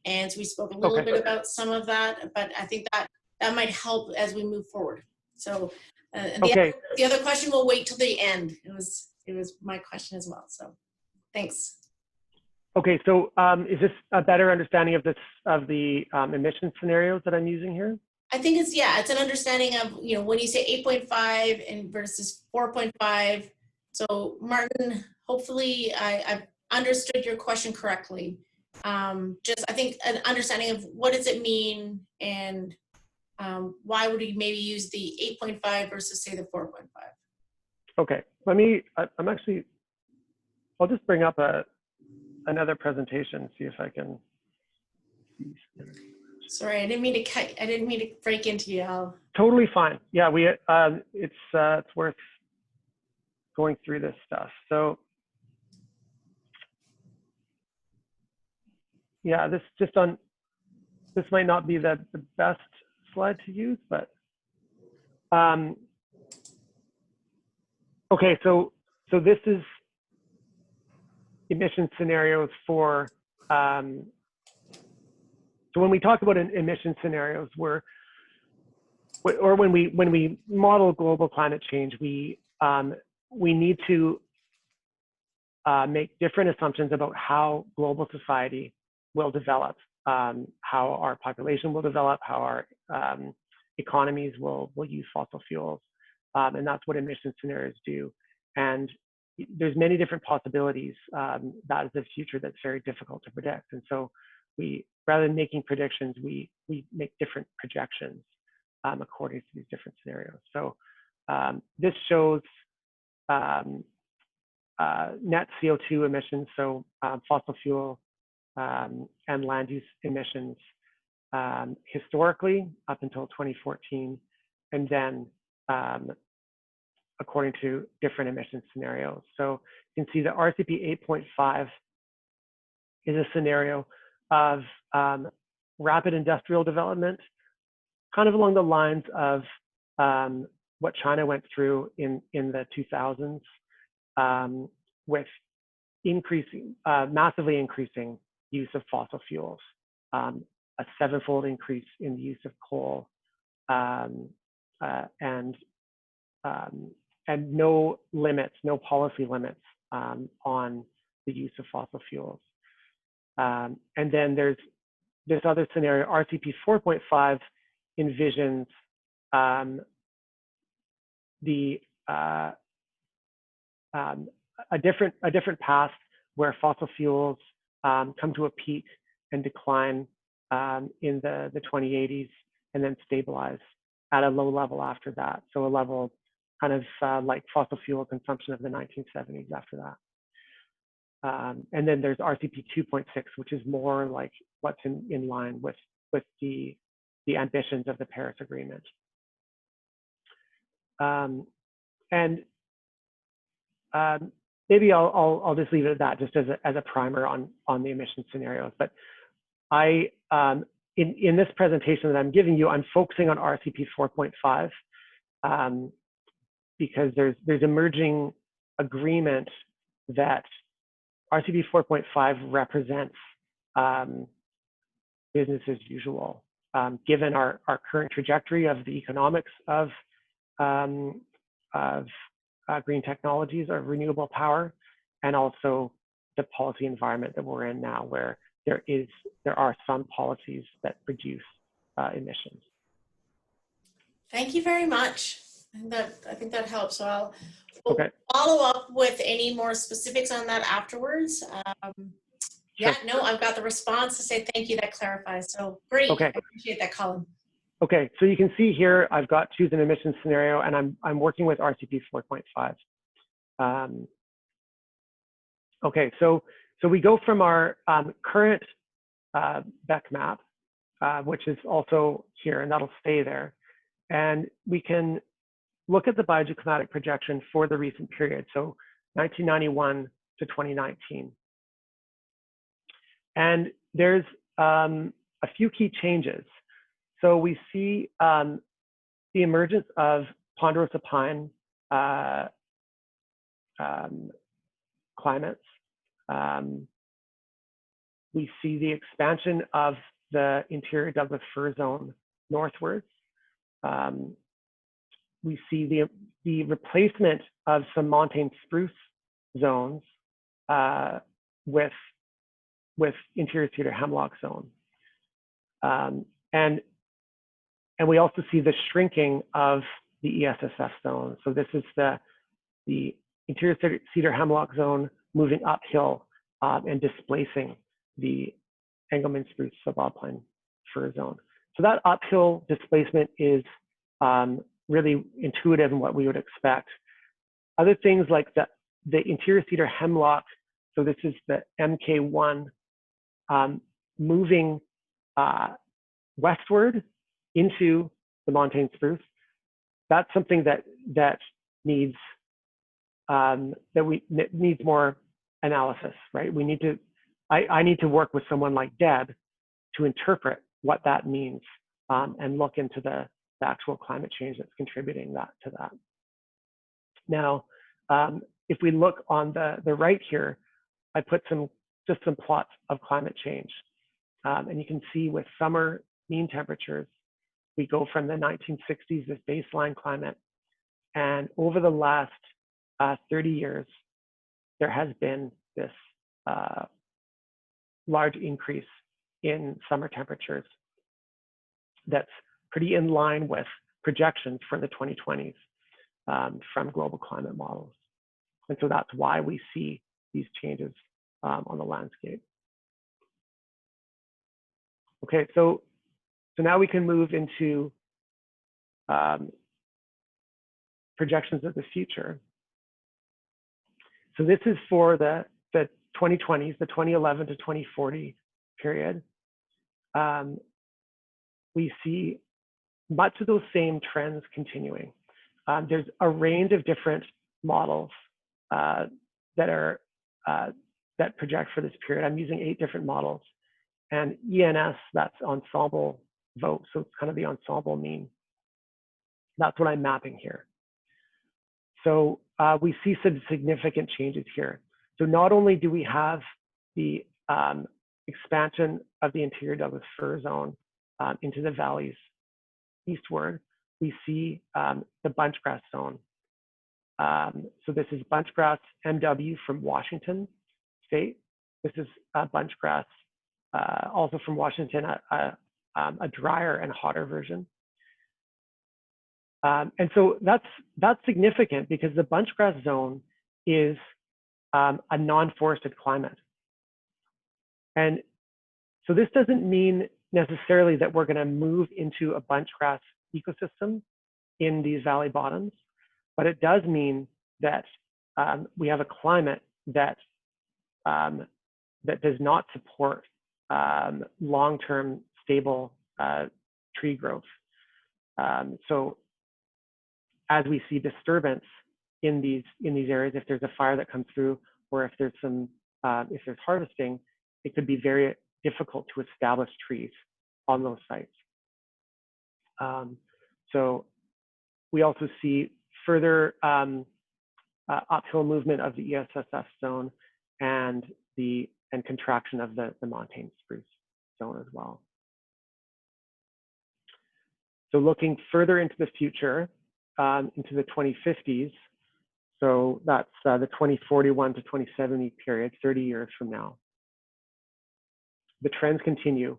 and so we spoke a little bit about some of that, but I think that might help as we move forward. So the other question will wait till the end. It was my question as well. So thanks. Okay, so is this a better understanding of the emission scenarios that I'm using here? I think it's an understanding of, when you say 8.5 and versus 4.5. So Martin, hopefully I've understood your question correctly. Just I think an understanding of what does it mean, and why would we maybe use the 8.5 versus say the 4.5? Okay, I'll just bring up another presentation, see if I can. Sorry, I didn't mean to break into you. Totally fine. Yeah, it's worth going through this stuff. So yeah, this just on this might not be the best slide to use, but okay, so this is emission scenarios for, so when we talk about emission scenarios, or when we model global climate change, we need to make different assumptions about how global society will develop, how our population will develop, how our economies will use fossil fuels, and that's what emission scenarios do. And there's many different possibilities. That is the future that's very difficult to predict. And so rather than making predictions, we make different projections according to these different scenarios. So this shows net CO2 emissions, so fossil fuel and land use emissions historically up until 2014, and then according to different emission scenarios. So you can see the RCP 8.5 is a scenario of rapid industrial development, kind of along the lines of what China went through in the 2000s, with massively increasing use of fossil fuels, a 7-fold increase in the use of coal, and no limits, no policy limits on the use of fossil fuels. And then there's this other scenario, RCP 4.5, envisions a different path where fossil fuels come to a peak and decline in the 2080s, and then stabilize at a low level after that. So a level kind of like fossil fuel consumption of the 1970s after that. And then there's RCP 2.6, which is more like what's in line with the ambitions of the Paris Agreement. Maybe I'll just leave it at that, just as a primer on the emission scenarios. But in this presentation that I'm giving you, I'm focusing on RCP 4.5 because there's emerging agreement that RCP 4.5 represents business as usual, given our current trajectory of the economics of green technologies or renewable power, and also the policy environment that we're in now, where there are some policies that reduce emissions. Thank you very much. I think that helps. So we'll Okay. follow up with any more specifics on that afterwards. Yeah, Sure. no, I've got the response to say thank you. That clarifies. So great. Okay. I appreciate that, Colin. Okay, so you can see here, I've got choose an emission scenario, and I'm working with RCP 4.5. Okay, so we go from our current BEC map, which is also here, and that'll stay there. And we can look at the biogeoclimatic projection for the recent period, so 1991 to 2019. And there's a few key changes. So we see the emergence of ponderosa pine climates. We see the expansion of the interior Douglas fir zone northwards. We see the replacement of some montane spruce zones with interior cedar hemlock zone. And we also see the shrinking of the ESSF zone. So this is the interior cedar hemlock zone moving uphill and displacing the Engelmann spruce subalpine fir zone. So that uphill displacement is really intuitive in what we would expect. Other things like the interior cedar hemlock, so this is the MK1 moving westward into the montane spruce. That's something that needs needs more analysis, right? I need to work with someone like Deb to interpret what that means and look into the actual climate change that's contributing to that. Now, if we look on the right here, I put just some plots of climate change. And you can see with summer mean temperatures, we go from the 1960s, this baseline climate, and over the last 30 years, there has been this large increase in summer temperatures that's pretty in line with projections for the 2020s from global climate models. And so that's why we see these changes on the landscape. Okay, so now we can move into projections of the future. So this is for the 2020s, the 2011 to 2040 period. We see much of those same trends continuing. There's a range of different models that project for this period. I'm using 8 different models. And ENS, that's ensemble vote, so it's kind of the ensemble mean. That's what I'm mapping here. So we see some significant changes here. So not only do we have the expansion of the interior Douglas fir zone into the valleys eastward, we see the bunchgrass zone. So this is bunchgrass MW from Washington State. This is bunchgrass also from Washington, a drier and hotter version. And so that's significant because the bunchgrass zone is a non-forested climate. And so this doesn't mean necessarily that we're going to move into a bunchgrass ecosystem in these valley bottoms, but it does mean that we have a climate that does not support long-term stable tree growth. So as we see disturbance in these areas, if there's a fire that comes through, or if there's harvesting, it could be very difficult to establish trees on those sites. So we also see further uphill movement of the ESSF zone and contraction of the montane spruce zone as well. So looking further into the future, into the 2050s, so that's the 2041 to 2070 period, 30 years from now. The trends continue.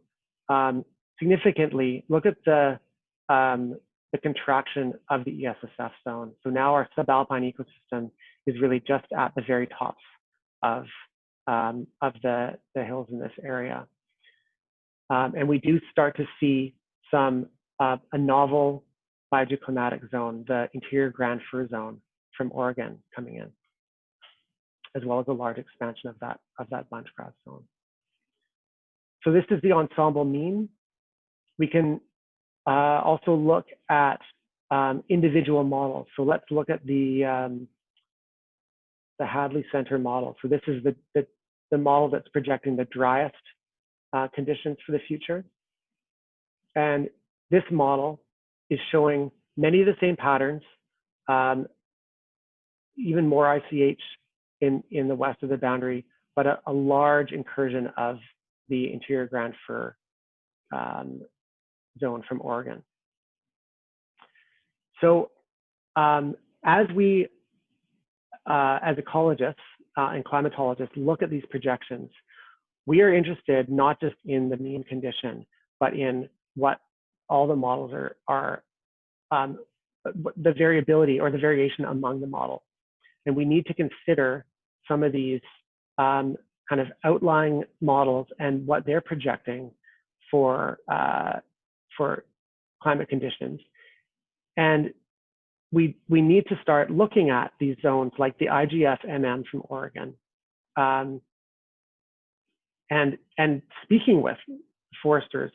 Significantly, look at the contraction of the ESSF zone. So now our subalpine ecosystem is really just at the very tops of the hills in this area. And we do start to see a novel biogeoclimatic zone, the interior Grand Fir zone from Oregon coming in, as well as a large expansion of that bunchgrass zone. So this is the ensemble mean. We can also look at individual models. So let's look at the Hadley Center model. So this is the model that's projecting the driest conditions for the future. And this model is showing many of the same patterns, even more ICH in the west of the boundary, but a large incursion of the interior Grand Fir zone from Oregon. So as we, as ecologists and climatologists, look at these projections, we are interested not just in the mean condition, but in what all the models are the variability or the variation among the models. And we need to consider some of these kind of outlying models and what they're projecting for climate conditions. And we need to start looking at these zones like the IGF-MM from Oregon, and speaking with foresters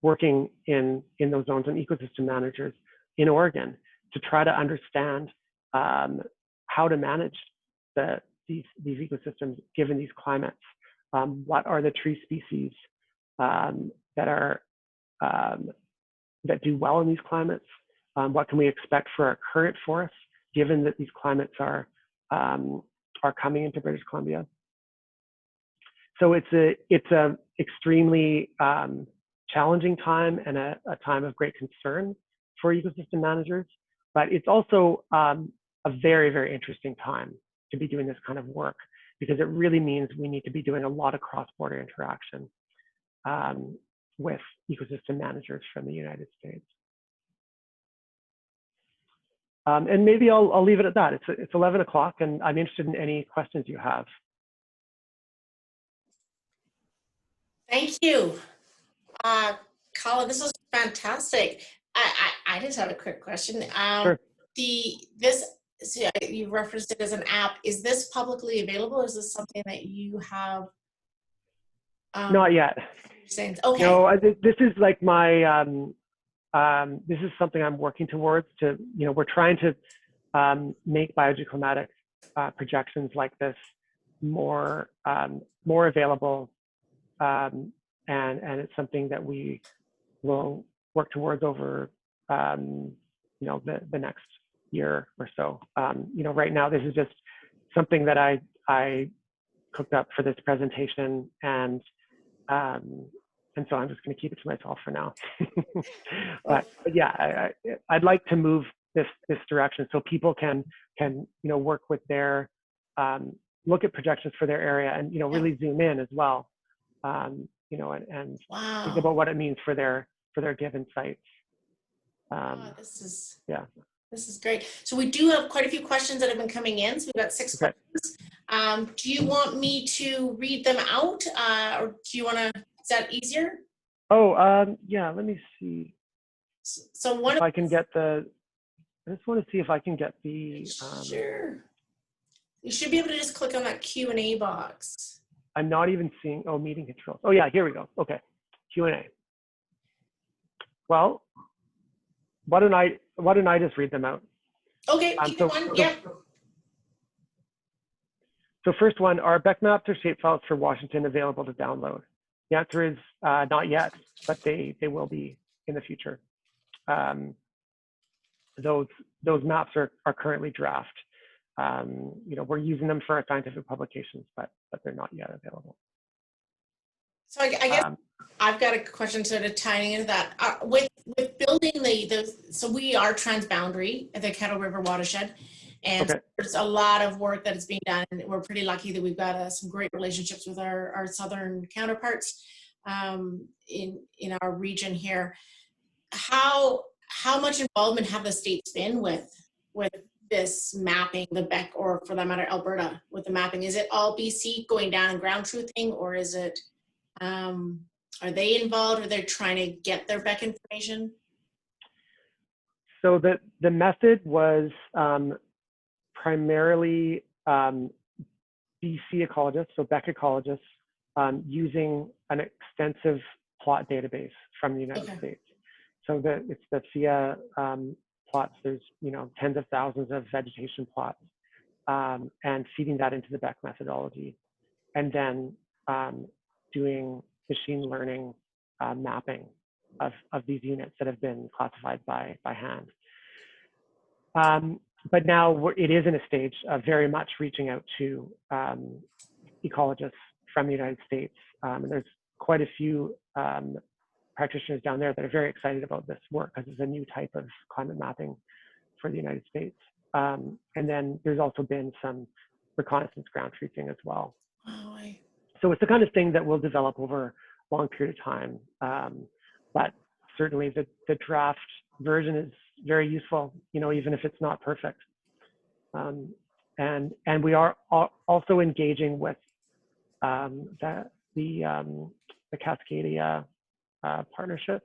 working in those zones and ecosystem managers in Oregon to try to understand how to manage these ecosystems given these climates. What are the tree species that are that do well in these climates? What can we expect for our current forests, given that these climates are coming into British Columbia? So it's a extremely challenging time and a time of great concern for ecosystem managers, but it's also a very, very interesting time to be doing this kind of work, because it really means we need to be doing a lot of cross-border interaction with ecosystem managers from the United States. And maybe I'll leave it at that. It's 11 o'clock, and I'm interested in any questions you have. Thank you. Colin, this was fantastic. I just have a quick question. Sure. So you referenced it as an app. Is this publicly available, or is this something that you have? Not yet. Saying, okay. No, this is like my, this is something I'm working towards to, we're trying to make biogeoclimatic projections like this more available. And it's something that we will work towards over, the next year or so. Right now, this is just something that I cooked up for this presentation, and so I'm just going to keep it to myself for now. but yeah, I'd like to move this direction so people can work with their look at projections for their area, and really zoom in as well. And wow. think about what it means for their given sites. This is great. So we do have quite a few questions that have been coming in. So we've got 6 questions. Do you want me to read them out, or do you want to? Is that easier? Oh, yeah. Let me see. So one. If I can get the. I just want to see if I can get the. Sure. You should be able to just click on that Q&A box. I'm not even seeing. Oh, meeting controls. Oh yeah, here we go. Okay, Q&A. Well, why don't I just read them out? Okay, either one. Yeah. So first one, are Beck maps or shapefiles for Washington available to download? The answer is not yet, but they will be in the future. Those maps are currently draft. We're using them for our scientific publications, but they're not yet available. So I guess I've got a question sort of tying into that. With building so we are transboundary at the Kettle River watershed, and okay. There's a lot of work that is being done, and we're pretty lucky that we've got some great relationships with our southern counterparts in our region here. How much involvement have the states been with this mapping, the Beck, or for that matter, Alberta, with the mapping? Is it all BC going down and ground truthing, or is it, are they involved, or they're trying to get their Beck information? So the method was primarily BC ecologists, so Beck ecologists, using an extensive plot database from the United States. So it's the FIA plots. There's tens of thousands of vegetation plots, and feeding that into the Beck methodology, and then doing machine learning mapping of these units that have been classified by hand. But now it is in a stage of very much reaching out to ecologists from the United States. And there's quite a few practitioners down there that are very excited about this work, because it's a new type of climate mapping for the United States. And then there's also been some reconnaissance ground truthing as well. Oh, so it's the kind of thing that will develop over a long period of time. But certainly the draft version is very useful, even if it's not perfect. And we are also engaging with the Cascadia partnership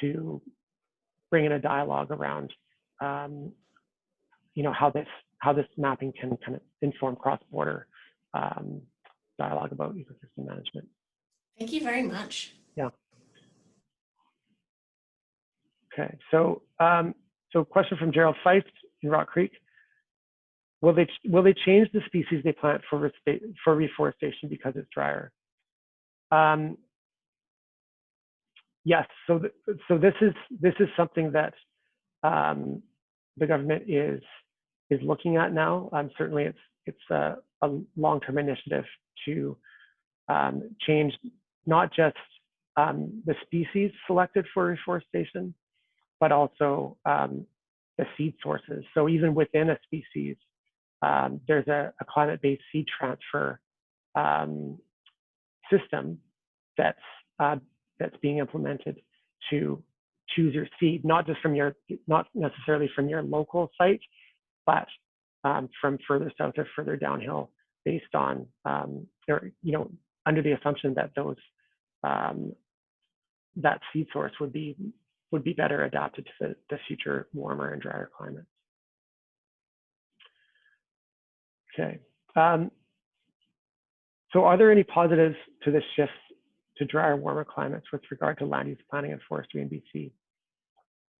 to bring in a dialogue around how this mapping can kind of inform cross-border dialogue about ecosystem management. Thank you very much. Yeah. Okay, so question from Gerald Feist in Rock Creek. Will they change the species they plant for reforestation because it's drier? Yes, so this is something that the government is looking at now. Certainly, it's a long-term initiative to change not just the species selected for reforestation, but also the seed sources. So even within a species, there's a climate-based seed transfer system that's being implemented to choose your seed, not necessarily from your local site, but from further south or further downhill, based on or under the assumption that those that seed source would be better adapted to the future warmer and drier climates. Okay. So are there any positives to this shift to drier, warmer climates with regard to land use planning and forestry in BC?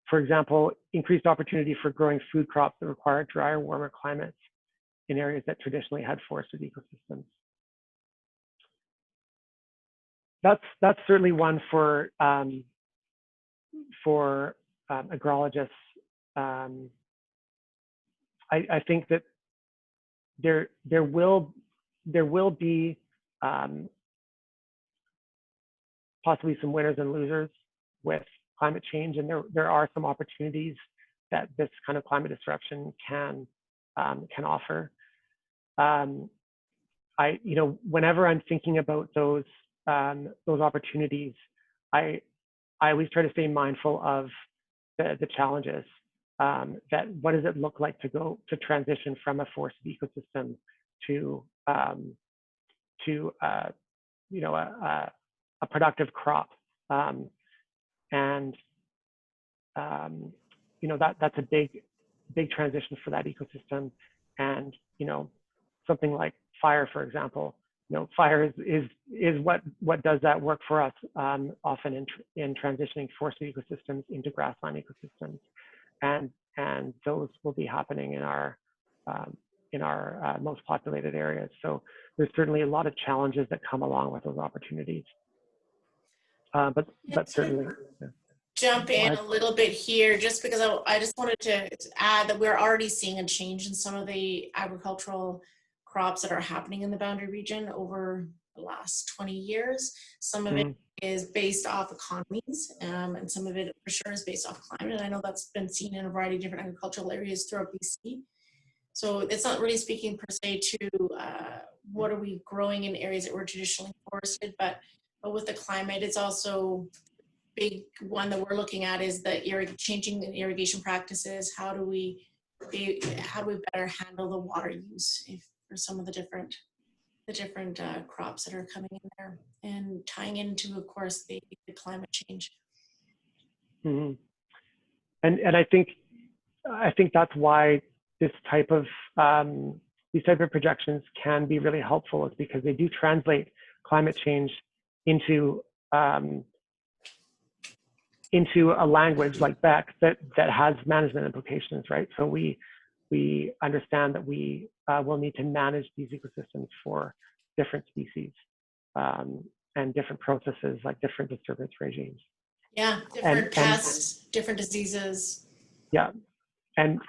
For example, increased opportunity for growing food crops that require drier, warmer climates in areas that traditionally had forested ecosystems. That's certainly one for agrologists. I think that there will be possibly some winners and losers with climate change, and there are some opportunities that this kind of climate disruption can offer. Whenever I'm thinking about those opportunities, I always try to stay mindful of the challenges. That what does it look like to transition from a forested ecosystem to a productive crop, and that's a big transition for that ecosystem. And something like fire, for example, fire is what does that work for us, often in transitioning forested ecosystems into grassland ecosystems, and those will be happening in our most populated areas. So there's certainly a lot of challenges that come along with those opportunities. But certainly. Yeah. Jump in a little bit here, just because I just wanted to add that we're already seeing a change in some of the agricultural crops that are happening in the Boundary region over the last 20 years. Some of it is based off economies, and some of it for sure is based off climate. And I know that's been seen in a variety of different agricultural areas throughout BC. So it's not really speaking per se to what are we growing in areas that were traditionally forested, but with the climate, it's also big one that we're looking at is the changing in irrigation practices. How do we better handle the water use for some of the different crops that are coming in there, and tying into, of course, the climate change. Mm-hmm. And I think that's why this type of these type of projections can be really helpful, is because they do translate climate change into a language like Beck that has management implications, right? So we understand that we will need to manage these ecosystems for different species and different processes, like different disturbance regimes. Yeah, different pests, different diseases. Yeah, and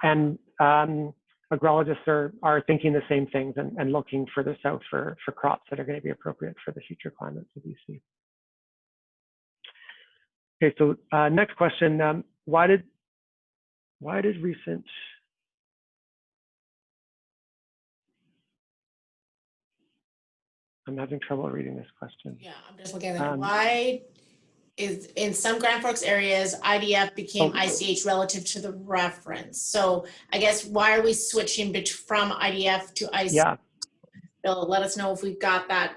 agrologists are thinking the same things and looking further south for crops that are going to be appropriate for the future climates of BC. Okay, so next question: why did recent I'm having trouble reading this question. Yeah, I'm just looking at that. Why is in some Grand Forks areas IDF became ICH relative to the reference? So I guess why are we switching from IDF to ICH? Yeah. Bill, let us know if we've got that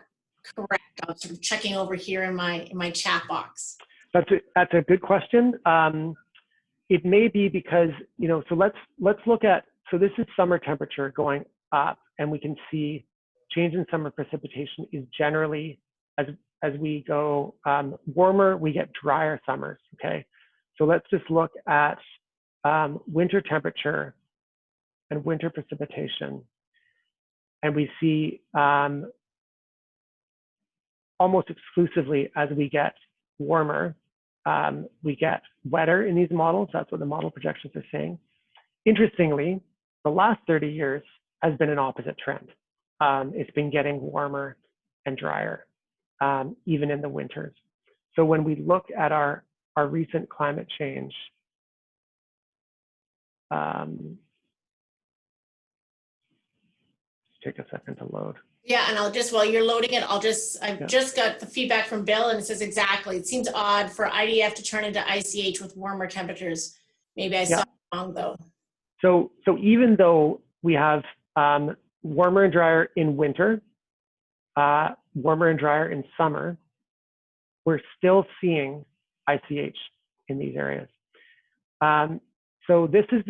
correct. I'm sort of checking over here in my chat box. That's a good question. It may be because, so let's look at, so this is summer temperature going up, and we can see change in summer precipitation is generally, as we go warmer, we get drier summers, okay? So let's just look at winter temperature and winter precipitation. And we see almost exclusively, as we get warmer, we get wetter in these models. That's what the model projections are saying. Interestingly, the last 30 years has been an opposite trend. It's been getting warmer and drier, even in the winters. So when we look at our recent climate change, take a second to load. Yeah, and I'll just, while you're loading it, I've just got the feedback from Bill, and it says exactly, it seems odd for IDF to turn into ICH with warmer temperatures. Maybe I saw it wrong though. So even though we have warmer and drier in winter, warmer and drier in summer, we're still seeing ICH in these areas. So this is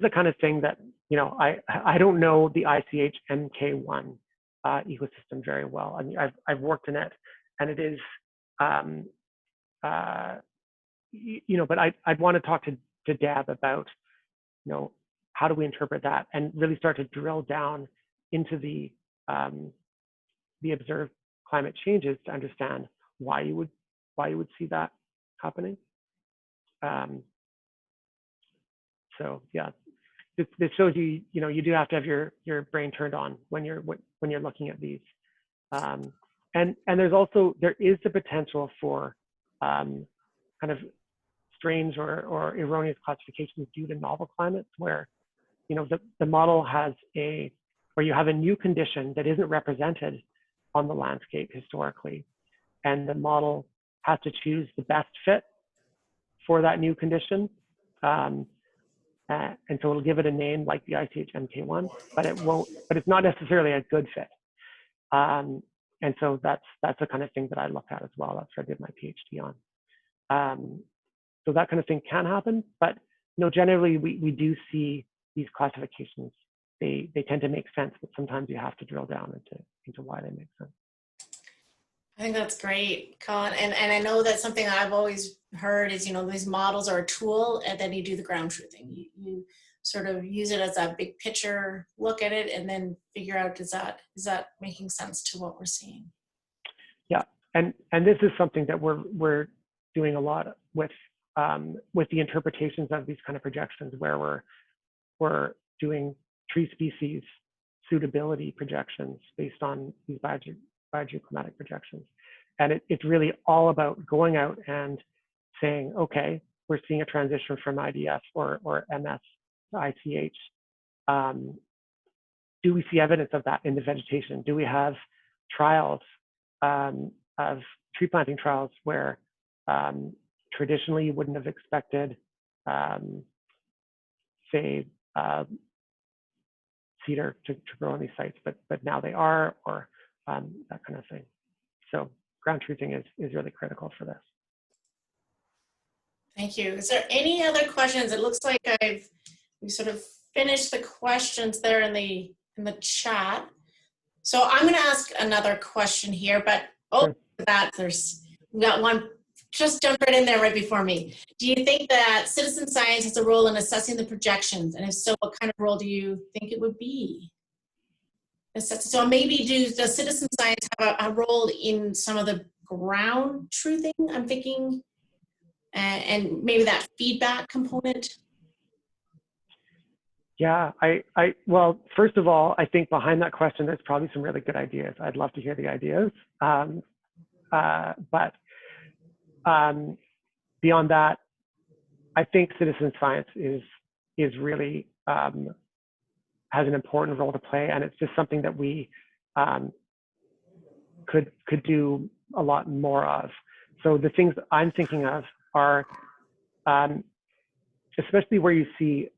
the kind of thing that, you know, I don't know the ICH MK1 ecosystem very well. I mean, I've worked in it, and it is, you know, but I'd want to talk to Deb about, you know, how do we interpret that and really start to drill down into the observed climate changes to understand why you would see that happening. So yeah, this shows you, you know, you do have to have your brain turned on when you're looking at these. And there is the potential for kind of strange or erroneous classifications due to novel climates, where, you know, the model has where you have a new condition that isn't represented on the landscape historically, and the model has to choose the best fit for that new condition. And so it'll give it a name like the ICH MK1, but it's not necessarily a good fit. And so that's the kind of thing that I looked at as well. That's what I did my PhD on. So that kind of thing can happen, but, you know, generally we do see these classifications. They tend to make sense, but sometimes you have to drill down into why they make sense. I think that's great, Colin. And I know that something I've always heard is, you know, these models are a tool, and then you do the ground truthing. You sort of use it as a big picture, look at it, and then figure out, is that making sense to what we're seeing? Yeah. And this is something that we're doing a lot with the interpretations of these kind of projections, where we're doing tree species suitability projections based on these biogeoclimatic projections. And it's really all about going out and saying, okay, we're seeing a transition from IDF or MS to ICH. Do we see evidence of that in the vegetation? Do we have trials of tree planting trials where traditionally you wouldn't have expected, say, cedar to grow on these sites, but now they are, or that kind of thing. So ground truthing is really critical for this. Thank you. Is there any other questions? It looks like we sort of finished the questions there in the chat. So I'm going to ask another question here, but Sure. We got one just jumped right in there right before me. Do you think that citizen science has a role in assessing the projections? And if so, what kind of role do you think it would be? So maybe does citizen science have a role in some of the ground truthing, I'm thinking, and maybe that feedback component? Yeah, well, first of all, I think behind that question, there's probably some really good ideas. I'd love to hear the ideas. But beyond that, I think citizen science is really has an important role to play, and it's just something that we could do a lot more of. So the things I'm thinking of are, especially where you see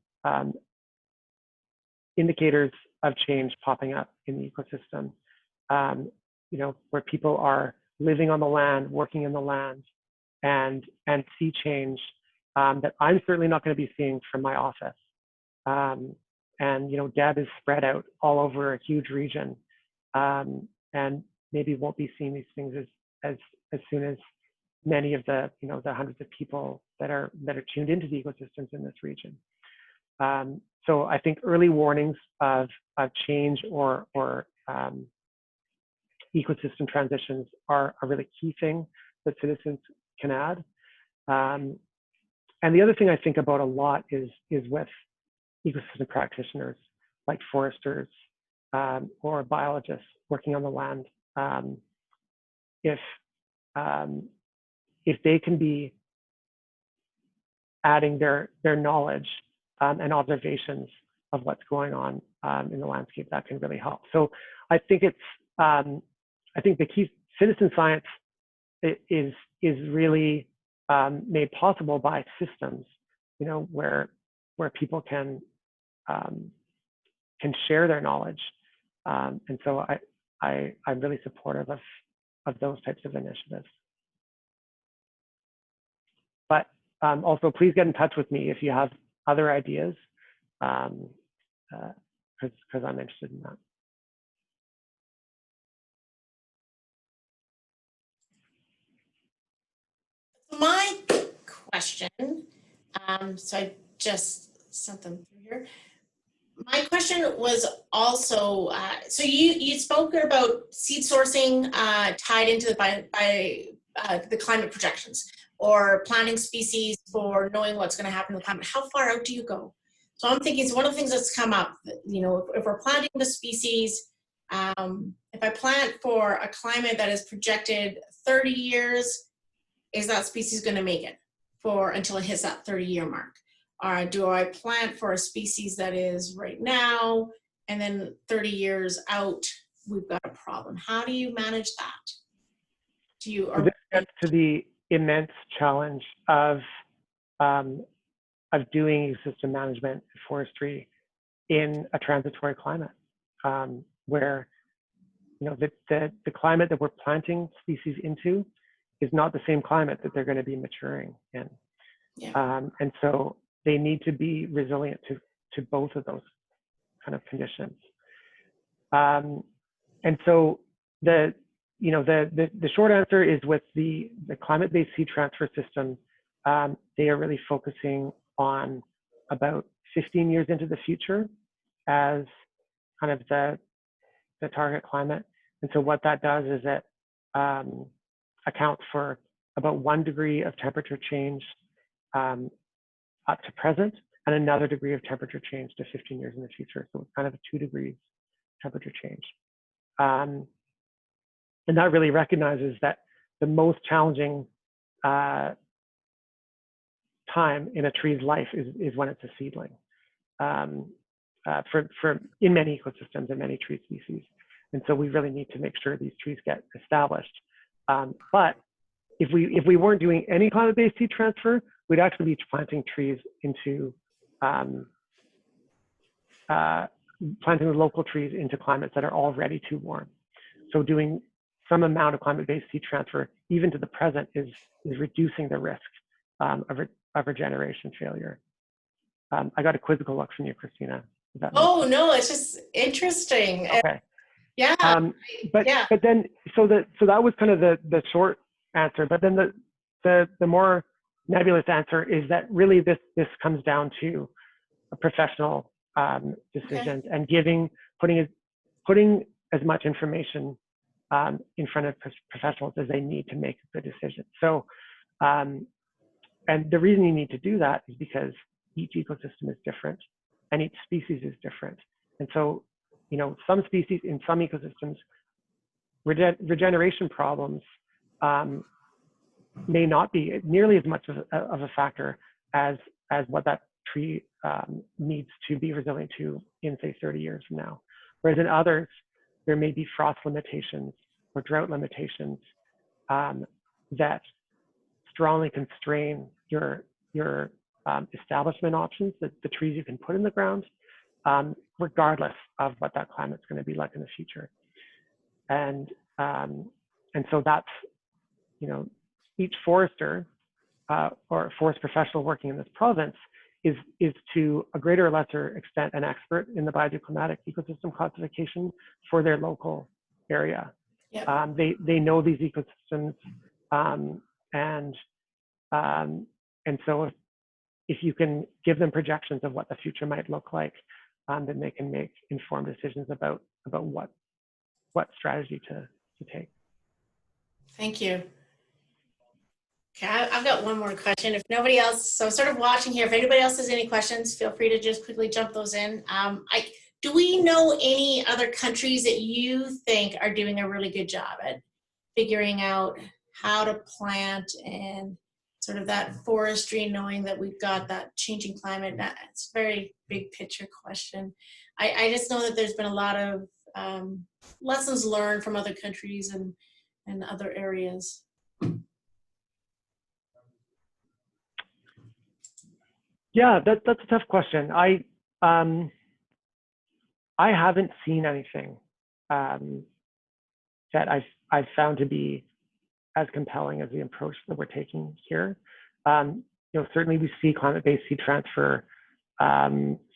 indicators of change popping up in the ecosystem, you know, where people are living on the land, working in the land, and see change that I'm certainly not going to be seeing from my office. And, you know, Deb is spread out all over a huge region, and maybe won't be seeing these things as soon as many of the, you know, the hundreds of people that are tuned into the ecosystems in this region. So I think early warnings of change or ecosystem transitions are a really key thing that citizens can add. And the other thing I think about a lot is with ecosystem practitioners like foresters or biologists working on the land. If they can be adding their knowledge and observations of what's going on in the landscape, that can really help. So I think I think the key citizen science is really made possible by systems, you know, where people can share their knowledge, and so I'm really supportive of those types of initiatives. But also, please get in touch with me if you have other ideas, because I'm interested in that. My question, so I just sent them through here. My question was also, so you spoke about seed sourcing tied into the climate projections, or planting species for knowing what's going to happen in the climate. How far out do you go? So I'm thinking, so one of the things that's come up, you know, if we're planting the species, if I plant for a climate that is projected 30 years, is that species going to make it until it hits that 30-year mark? Or do I plant for a species that is right now, and then 30 years out, we've got a problem? How do you manage that? So this gets to the immense challenge of doing ecosystem management and forestry in a transitory climate, where, you know, the climate that we're planting species into is not the same climate that they're going to be maturing in. Yeah. And so they need to be resilient to both of those kind of conditions. And so the short answer is, with the climate-based seed transfer system, they are really focusing on about 15 years into the future as kind of the target climate. And so what that does is it accounts for about 1 degree of temperature change up to present, and another degree of temperature change to 15 years in the future. So it's kind of a 2 degrees temperature change. And that really recognizes that the most challenging time in a tree's life is when it's a seedling, in many ecosystems and many tree species. And so we really need to make sure these trees get established. But if we weren't doing any climate-based seed transfer, we'd actually be planting trees into planting the local trees into climates that are already too warm. So doing some amount of climate-based seed transfer, even to the present, is reducing the risk of regeneration failure. I got a quizzical look from you, Christina. Oh no, it's just interesting. Okay. Yeah. But then so that was kind of the short answer. But then the more nebulous answer is that really this comes down to a professional decisions, Okay. and putting as much information in front of professionals as they need to make the decision. So, and the reason you need to do that is because each ecosystem is different and each species is different. And so, you know, some species in some ecosystems, regeneration problems may not be nearly as much of a factor as what that tree needs to be resilient to in, say, 30 years from now. Whereas in others, there may be frost limitations or drought limitations that strongly constrain your establishment options, the trees you can put in the ground, regardless of what that climate's going to be like in the future. And so that's, you know, each forester or forest professional working in this province is to a greater or lesser extent an expert in the Biogeoclimatic Ecosystem Classification for their local area. Yep. They know these ecosystems, and so if you can give them projections of what the future might look like, then they can make informed decisions about what strategy to take. Thank you. Okay, I've got one more question. If nobody else, so sort of watching here, if anybody else has any questions, feel free to just quickly jump those in. Do we know any other countries that you think are doing a really good job at figuring out how to plant and sort of that forestry, knowing that we've got that changing climate? It's a very big picture question. I just know that there's been a lot of lessons learned from other countries and other areas. Yeah, that's a tough question. I haven't seen anything that I've found to be as compelling as the approach that we're taking here. Certainly we see climate-based seed transfer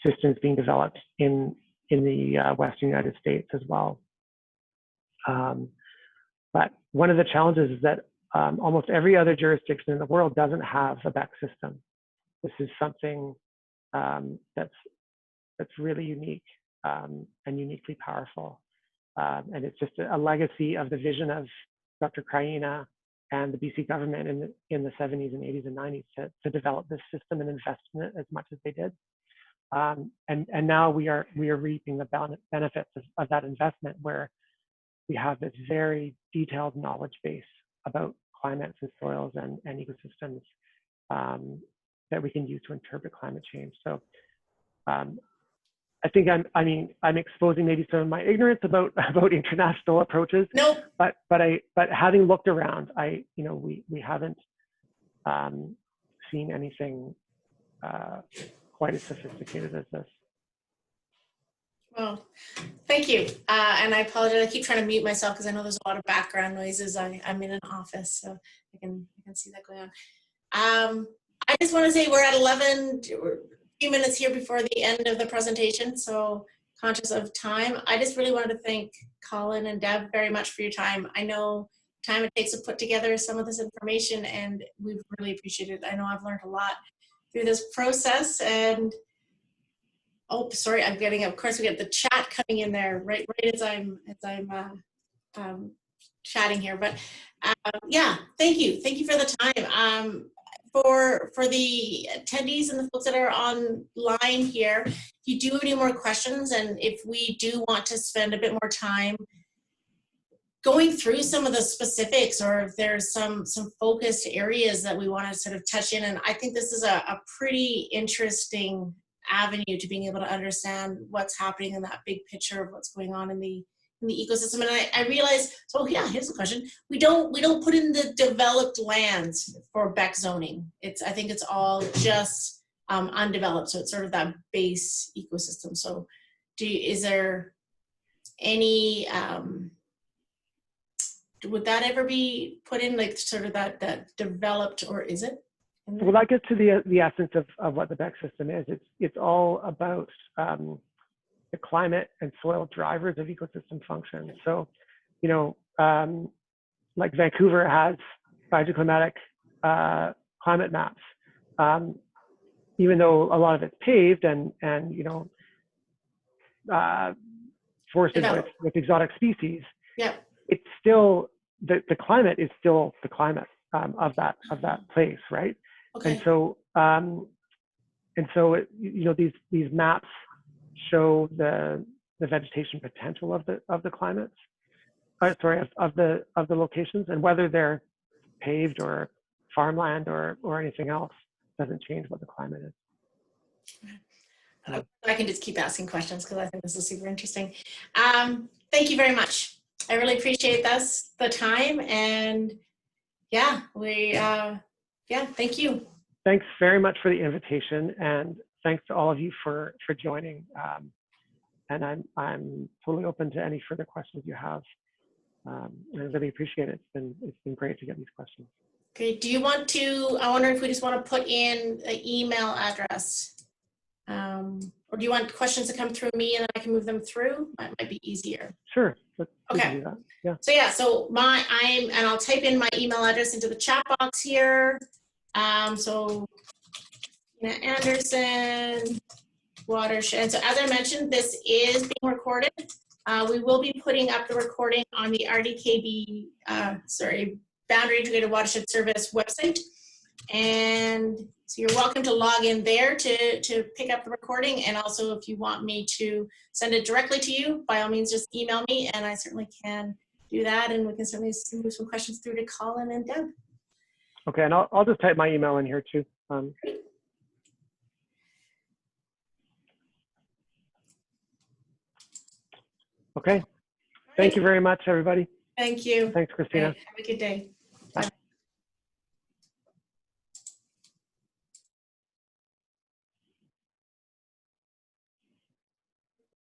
systems being developed in the Western United States as well. But one of the challenges is that almost every other jurisdiction in the world doesn't have a BEC system. This is something that's really unique and uniquely powerful. And it's just a legacy of the vision of Dr. Kraina and the BC government in the 70s and 80s and 90s to develop this system and invest in it as much as they did. And now we are reaping the benefits of that investment, where we have this very detailed knowledge base about climates and soils and ecosystems that we can use to interpret climate change. So I think I'm exposing maybe some of my ignorance about international approaches. Nope. But having looked around, we haven't seen anything quite as sophisticated as this. Well, thank you. And I apologize. I keep trying to mute myself because I know there's a lot of background noises. I'm in an office, so I can see that going on. I just want to say we're at 11, we're a few minutes here before the end of the presentation, so conscious of time. I just really wanted to thank Colin and Deb very much for your time. I know the time it takes to put together some of this information, and we've really appreciated it. I know I've learned a lot through this process. And oh, sorry, I'm getting, of course, we get the chat coming in there right as I'm chatting here. But yeah, thank you for the time. For the attendees and the folks that are online here, if you do have any more questions, and if we do want to spend a bit more time going through some of the specifics, or if there's some focused areas that we want to sort of touch in, and I think this is a pretty interesting avenue to being able to understand what's happening in that big picture of what's going on in the ecosystem. And I realized, so yeah, here's the question. We don't put in the developed lands for BEC zoning. I think it's all just undeveloped. So it's sort of that base ecosystem. So is there any, would that ever be put in, like sort of that developed, or is it? Well, that gets to the essence of what the BEC system is. It's all about the climate and soil drivers of ecosystem function. So, like Vancouver has bioclimatic climate maps. Even though a lot of it's paved and forested with exotic species, yeah, it's still the climate is still the climate of that place, right? Okay. And so these maps show the vegetation potential of the climates, of the locations, and whether they're paved or farmland or anything else doesn't change what the climate is. I can just keep asking questions because I think this is super interesting. Thank you very much. I really appreciate the time, and yeah, thank you. Thanks very much for the invitation, and thanks to all of you for joining. And I'm totally open to any further questions you have. I really appreciate it. It's been great to get these questions. Okay. Do you want to? I wonder if we just want to put in an email address, or do you want questions to come through me and then I can move them through? That might be easier. Sure. Okay. Do that. Yeah. So yeah. So and I'll type in my email address into the chat box here. So Anderson, Watershed. And so as I mentioned, this is being recorded. We will be putting up the recording on the RDKB, Boundary Integrated Watershed Service website. And so you're welcome to log in there to pick up the recording. And also if you want me to send it directly to you, by all means, just email me and I certainly can do that. And we can certainly move some questions through to Colin and Deb. Okay, and I'll just type my email in here too. Okay, thank you very much, everybody. Thank you. Thanks, Christina. Have a good day.